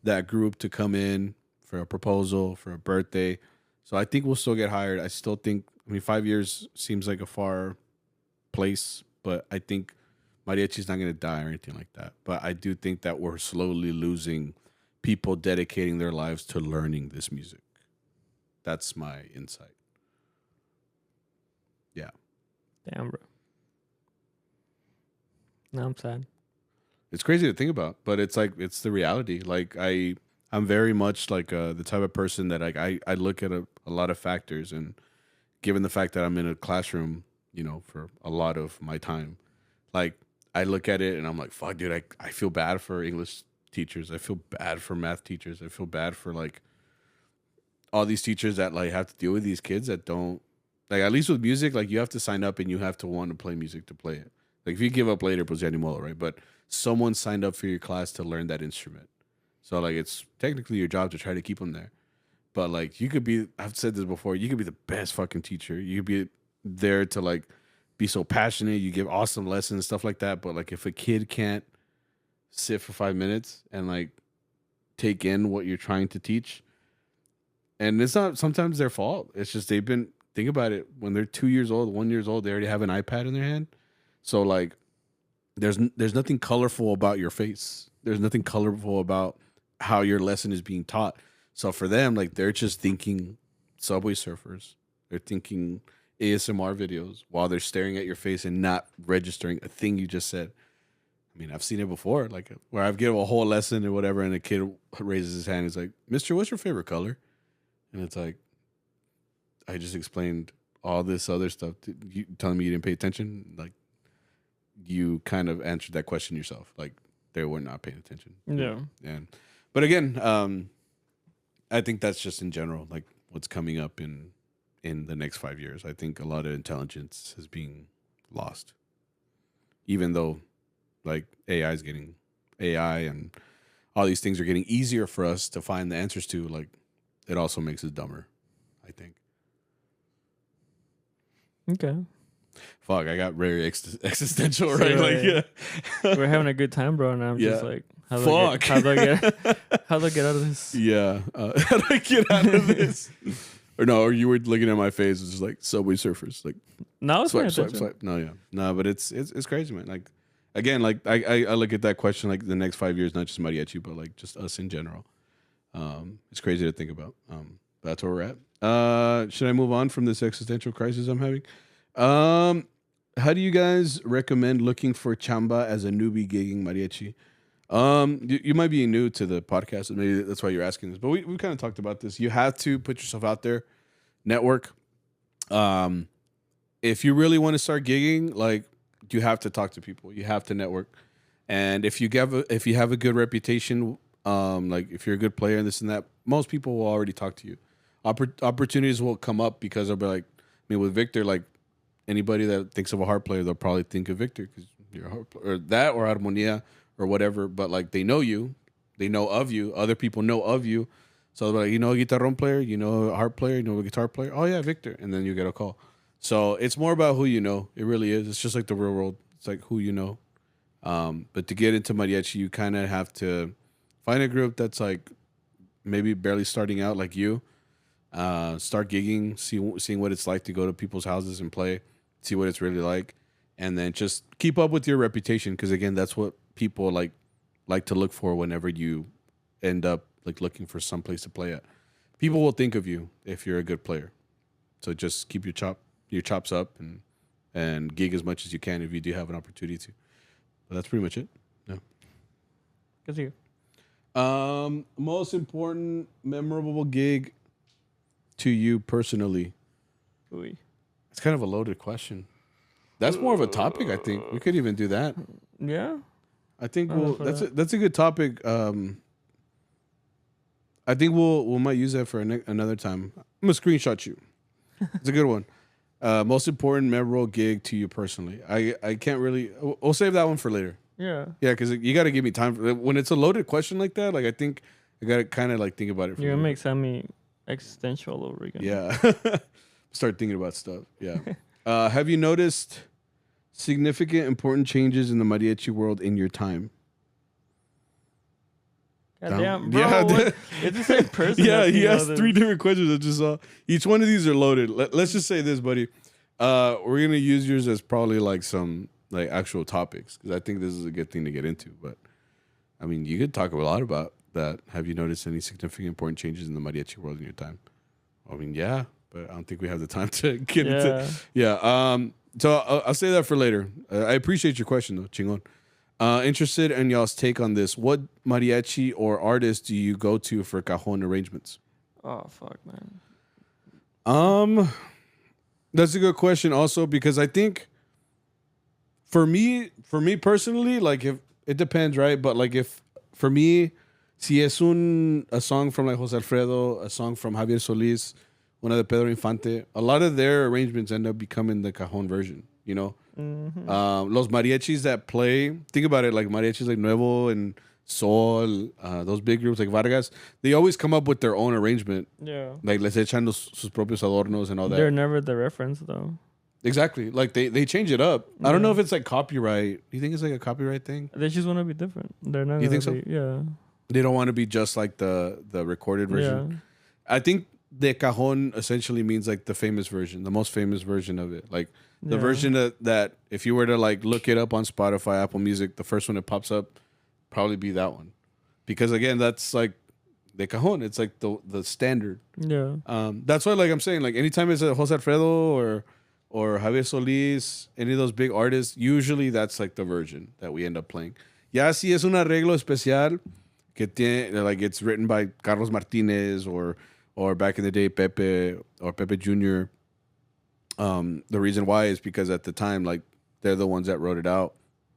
that group to come in for a proposal, for a birthday. So I think we'll still get hired. I still think, 5 years seems like a far place, but I think mariachi is not going to die or anything like that. But I do think that we're slowly losing people dedicating their lives to learning this music. That's my insight. Yeah. Damn, bro. Now I'm sad. It's crazy to think about, but it's like, it's the reality. Like I'm very much like the type of person that I look at a lot of factors, and given the fact that I'm in a classroom, for a lot of my time, like I look at it and I'm like, fuck, dude, I feel bad for English teachers. I feel bad for math teachers. I feel bad for like all these teachers that like have to deal with these kids that don't, like, at least with music, like you have to sign up and you have to want to play music to play it. Like if you give up later, pues ya ni modo, right? But someone signed up for your class to learn that instrument. So like it's technically your job to try to keep them there. But like you could be, I've said this before, you could be the best fucking teacher. You could be there to like be so passionate. You give awesome lessons, stuff like that. But like if a kid can't sit for 5 minutes and like take in what you're trying to teach, and it's not sometimes their fault. It's just they've been, think about it, when they're 2 years old, 1 year old, they already have an iPad in their hand. So like there's nothing colorful about your face. There's nothing colorful about how your lesson is being taught. So for them, like they're just thinking Subway Surfers. They're thinking ASMR videos while they're staring at your face and not registering a thing you just said. I mean, I've seen it before, like where I've given a whole lesson or whatever, and a kid raises his hand. He's like, "Mister, what's your favorite color?" And it's like, I just explained all this other stuff. You telling me you didn't pay attention? Like, you kind of answered that question yourself. Like, they were not paying attention. Yeah. And, but again, I think that's just in general, like what's coming up in the next 5 years. I think a lot of intelligence is being lost, even though like AI and all these things are getting easier for us to find the answers to. Like, it also makes us dumber, I think. Okay. Fuck, I got very existential, right? Like, yeah. We're having a good time, bro, and I'm just like, how do I get out of this? Yeah. How do I get out of this? Or you were looking at my face, it's just like Subway Surfers. Like, no, it's swipe. No, yeah. No, but it's crazy, man. Like, again, like I look at that question like the next 5 years, not just Mariachi, but like just us in general. It's crazy to think about. That's where we're at. Should I move on from this existential crisis I'm having? How do you guys recommend looking for chamba as a newbie gigging mariachi? You might be new to the podcast, and maybe that's why you're asking this, but we kind of talked about this. You have to put yourself out there, network. If you really want to start gigging, like, you have to talk to people. You have to network. And if you have a good reputation, like if you're a good player and this and that, most people will already talk to you. Opportunities will come up because they'll be like, I mean, with Victor, like anybody that thinks of a harp player, they'll probably think of Victor because you're a harp player, or that, or Armonia, or whatever. But like they know you, they know of you. Other people know of you. So they're like, you know, a guitarron player, you know, a harp player, you know, a guitar player. Oh yeah, Victor, and then you get a call. So it's more about who you know. It really is. It's just like the real world. It's like who you know. But to get into mariachi, you kind of have to find a group that's like maybe barely starting out, like you. Start gigging, seeing what it's like to go to people's houses and play, see what it's really like, and then just keep up with your reputation. Because again, that's what people like to look for whenever you end up like looking for some place to play at. People will think of you if you're a good player. So just keep your chops up and gig as much as you can if you do have an opportunity to. But that's pretty much it. Yeah. Good to you. Most important memorable gig to you personally? Ooh. It's kind of a loaded question. That's more of a topic, I think. We could even do that. Yeah. I think that's a good topic. I think we'll might use that for another time. I'm gonna screenshot you. It's a good one. Most important memorable gig to you personally. I can't really. We'll save that one for later. Yeah. Yeah, because you got to give me time when it's a loaded question like that. Like I think I got to kind of like think about it. You're gonna make Sammy existential all over again. Yeah. Start thinking about stuff. Yeah. Have you noticed significant important changes in the mariachi world in your time? Goddamn, bro. Yeah, it's the same person. Yeah, he asked 3 different questions. I just saw. Each one of these are loaded. Let's just say this, buddy. We're gonna use yours as probably like some like actual topics because I think this is a good thing to get into. But I mean, you could talk a lot about that. Have you noticed any significant important changes in the mariachi world in your time? I mean, yeah, but I don't think we have the time to get into. Yeah. So I'll say that for later. I appreciate your question though, chingon. Interested in y'all's take on this. What mariachi or artist do you go to for cajon arrangements? Oh fuck, man. That's a good question also because I think for me personally, like if it depends, right? But like if for me, si es a song from like Jose Alfredo, a song from Javier Solis, one of the Pedro Infante, a lot of their arrangements end up becoming the cajon version, you know? Mm-hmm. Los mariachis that play, think about it, like mariachis like Nuevo and Sol, those big groups like Vargas, they always come up with their own arrangement. Yeah. Like les echan sus propios adornos and all that. They're never the reference though. Exactly. Like they change it up. I don't know Yeah. if it's like copyright. Do you think it's like a copyright thing? They just want to be different. They're not. You think gonna be, yeah. They don't want to be just like the recorded version. Yeah. I think de cajon essentially means like the famous version, the most famous version of it. Like the version that if you were to like look it up on Spotify, Apple Music, the first one that pops up probably be that one. Because again, that's like de cajon. It's like the standard. Yeah. That's why like I'm saying, like anytime it's a Jose Alfredo or Javier Solis, any of those big artists, usually that's like the version that we end up playing. Ya si es un arreglo especial que tiene, like it's written by Carlos Martinez or back in the day Pepe or Pepe Jr. The reason why is because at the time like they're the ones that wrote it out,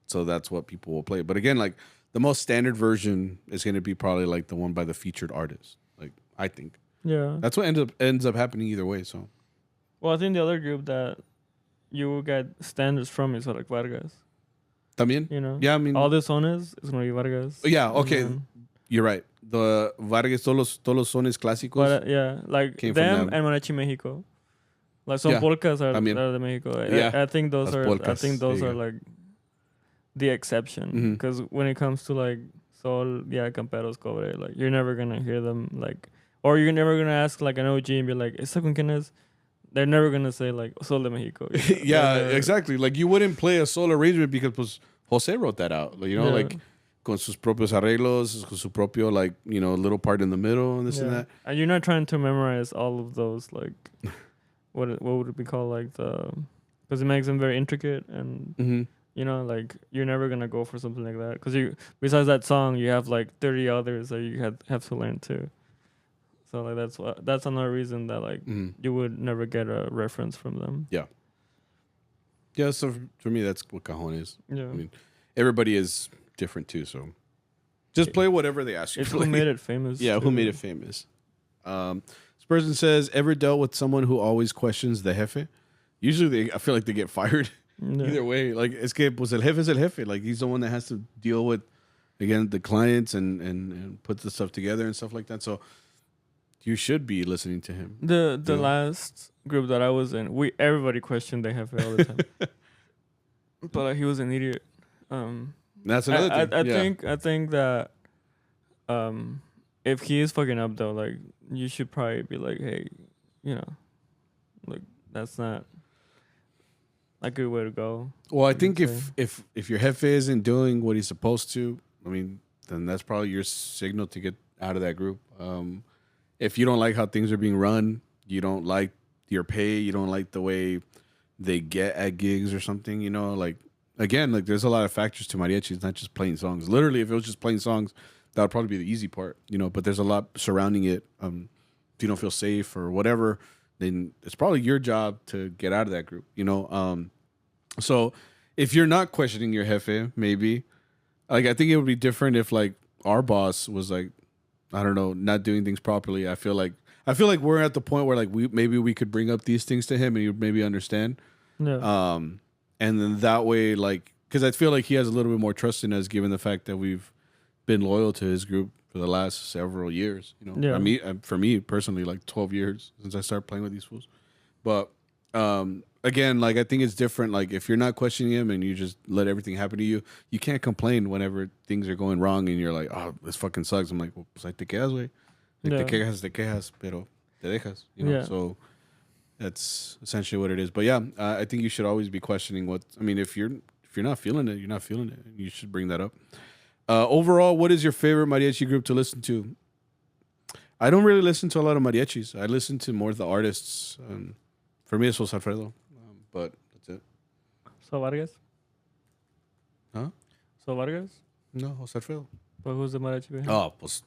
so that's what people will play. But again, like the most standard version is going to be probably like the one by the featured artist. Like I think, Yeah. that's what ends up happening either way. So Well, I think the other group that you will get standards from is like Vargas. también, You know. yeah, I mean, All the sones is gonna be Vargas. yeah, And okay, then- you're right. The Vargas todos los sones clásicos. But yeah, like Came from them them. and Mariachi Mexico. Like some Yeah, polkas are también. de Mexico. Yeah, I think those las are. I polkas. think those There are you go. like the exception. Mhm. Because when it comes to like Sol, yeah, Camperos, Cobre, like you're never gonna hear them like, or you're never gonna ask like an OG and be like, "¿Esta con quién es?" They're never gonna say like Sol de Mexico. You know? Yeah, They're never- exactly. Like you wouldn't play a solo arrangement because pues, Jose wrote that out. Like, you know, Yeah. like con sus propios arreglos, con su propio like little part in the middle and this and Yeah. that. And you're not trying to memorize all of those like, what would it be called like the, because it makes them very intricate and. Mm-hmm. You know, like you're never gonna go for something like that because you, besides that song, you have like 30 others that you have to learn too. So like that's another reason that like you would never get a reference from them. Yeah, so for me, that's what cajon is. Yeah, I mean, everybody is different too, so just play whatever they ask you. it's to who play. made it famous. Yeah, who too. made it famous? This person says, ever dealt with someone who always questions the jefe? Usually, I feel like they get fired. Yeah. Either way, like es que pues el jefe es el jefe. Like he's the one that has to deal with again the clients and put the stuff together and stuff like that. So you should be listening to him. The Yeah. last group that I was in, everybody questioned they have it all the time. But like, he was an idiot. That's another thing. I think that if he is fucking up though, like you should probably be like, hey, you know, like that's not a good way to go. Well, I you think could if your jefe isn't doing what he's supposed to, I mean, then that's probably your signal to get out of that group. If you don't like how things are being run, you don't like your pay, you don't like the way they get at gigs or something, like again, like there's a lot of factors to mariachi. It's not just playing songs. Literally, if it was just playing songs, that would probably be the easy part, but there's a lot surrounding it. If you don't feel safe or whatever, then it's probably your job to get out of that group, So if you're not questioning your jefe, maybe, like I think it would be different if like our boss was like, I don't know, not doing things properly. I feel like we're at the point where like we could bring up these things to him and he would maybe understand. Yeah. And then that way, like, because I feel like he has a little bit more trust in us, given the fact that we've been loyal to his group for the last several years. Yeah. I mean, for me personally, like 12 years since I started playing with these fools. But again, like I think it's different. Like if you're not questioning him and you just let everything happen to you, you can't complain whenever things are going wrong and you're like, oh, this fucking sucks. I'm like, well, pues ahí te quedas, güey. Like Yeah. te quejas, pero te dejas. Yeah. So that's essentially what it is. But yeah, I think you should always be questioning what. I mean, if you're not feeling it, you're not feeling it. You should bring that up. Overall, what is your favorite mariachi group to listen to? I don't really listen to a lot of mariachis. I listen to more of the artists. For me, it's Jose Alfredo. But that's it. So Vargas? Huh? So Vargas? No, Jose Alfredo. But who's the mariachi behind? Oh, pues,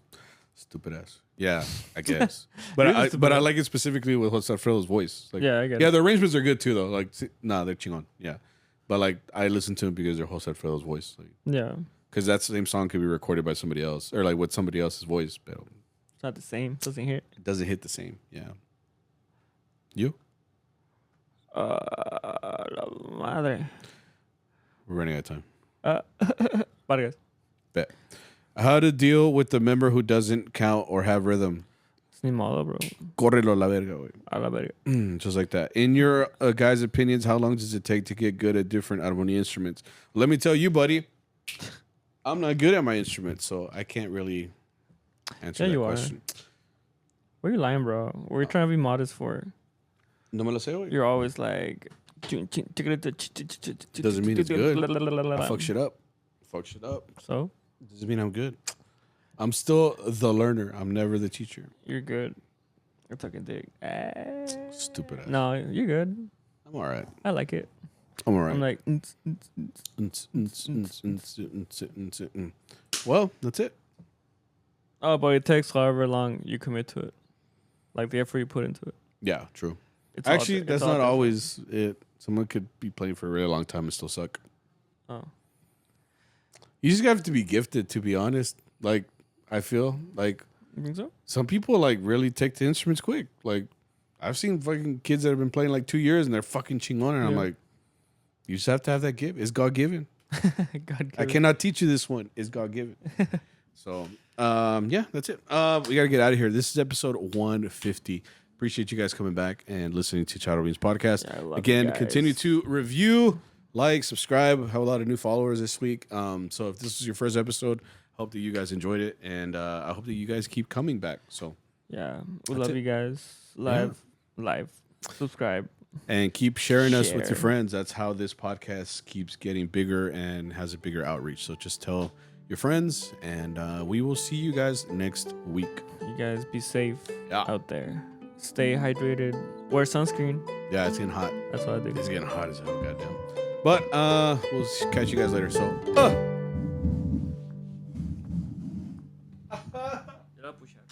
stupid ass. Yeah, I guess. but You're I stupid but I ass. like it specifically with Jose Alfredo's voice. Like, Yeah, I get yeah, it. the arrangements are good too, though. Like, they're chingon. Yeah, but like I listen to them because they're Jose Alfredo's voice. Like, Yeah. because that same song could be recorded by somebody else or like with somebody else's voice, but It's not the same. Doesn't hit. it doesn't hit the same. Yeah. You? La madre. We're running out of time. Vargas. Bet. How to deal with the member who doesn't count or have rhythm. It's ni modo, bro. Córrelo a la verga, güey. A la verga. Just like that. In your guys' opinions, how long does it take to get good at different armonía instruments? Let me tell you, buddy, I'm not good at my instrument, so I can't really answer that question. Why are you lying, bro? What are you trying to be modest for? No me lo sé, güey. You're always like... Doesn't mean it's good. I fuck shit up. So? Doesn't mean I'm good. I'm still the learner. I'm never the teacher. You're good. You're talking dick. Stupid ass. No, you're good. I'm all right. I like it. I'm all right. I'm like... Well, that's it. Oh, but it takes however long you commit to it. Like the effort you put into it. Yeah, true. It's Actually, that's not different. always it. Someone could be playing for a really long time and still suck. Oh. You just have to be gifted, to be honest. Like, I feel like You think so? some people like really take to instruments quick. Like, I've seen fucking kids that have been playing like 2 years and they're fucking chingon, and I'm Yeah. like, you just have to have that gift. It's God given. God, I cannot teach you this one. It's God given. So, yeah, that's it. We got to get out of here. This is episode 150. Appreciate you guys coming back and listening to CharroBeans podcast. Yeah, I love Again, you guys. continue to review, like, subscribe. Have a lot of new followers this week. So if this is your first episode, hope that you guys enjoyed it, and I hope that you guys keep coming back. So Yeah. We That's love it. you guys. Live. Subscribe. and keep sharing us with your Share. friends. That's how this podcast keeps getting bigger and has a bigger outreach. So just tell your friends, and we will see you guys next week. You guys be safe Yeah. out there. Stay hydrated. Wear sunscreen. Yeah, it's getting hot. That's what I do. It's getting hot as hell, goddamn. But we'll catch you guys later. So. Ya la puxaron.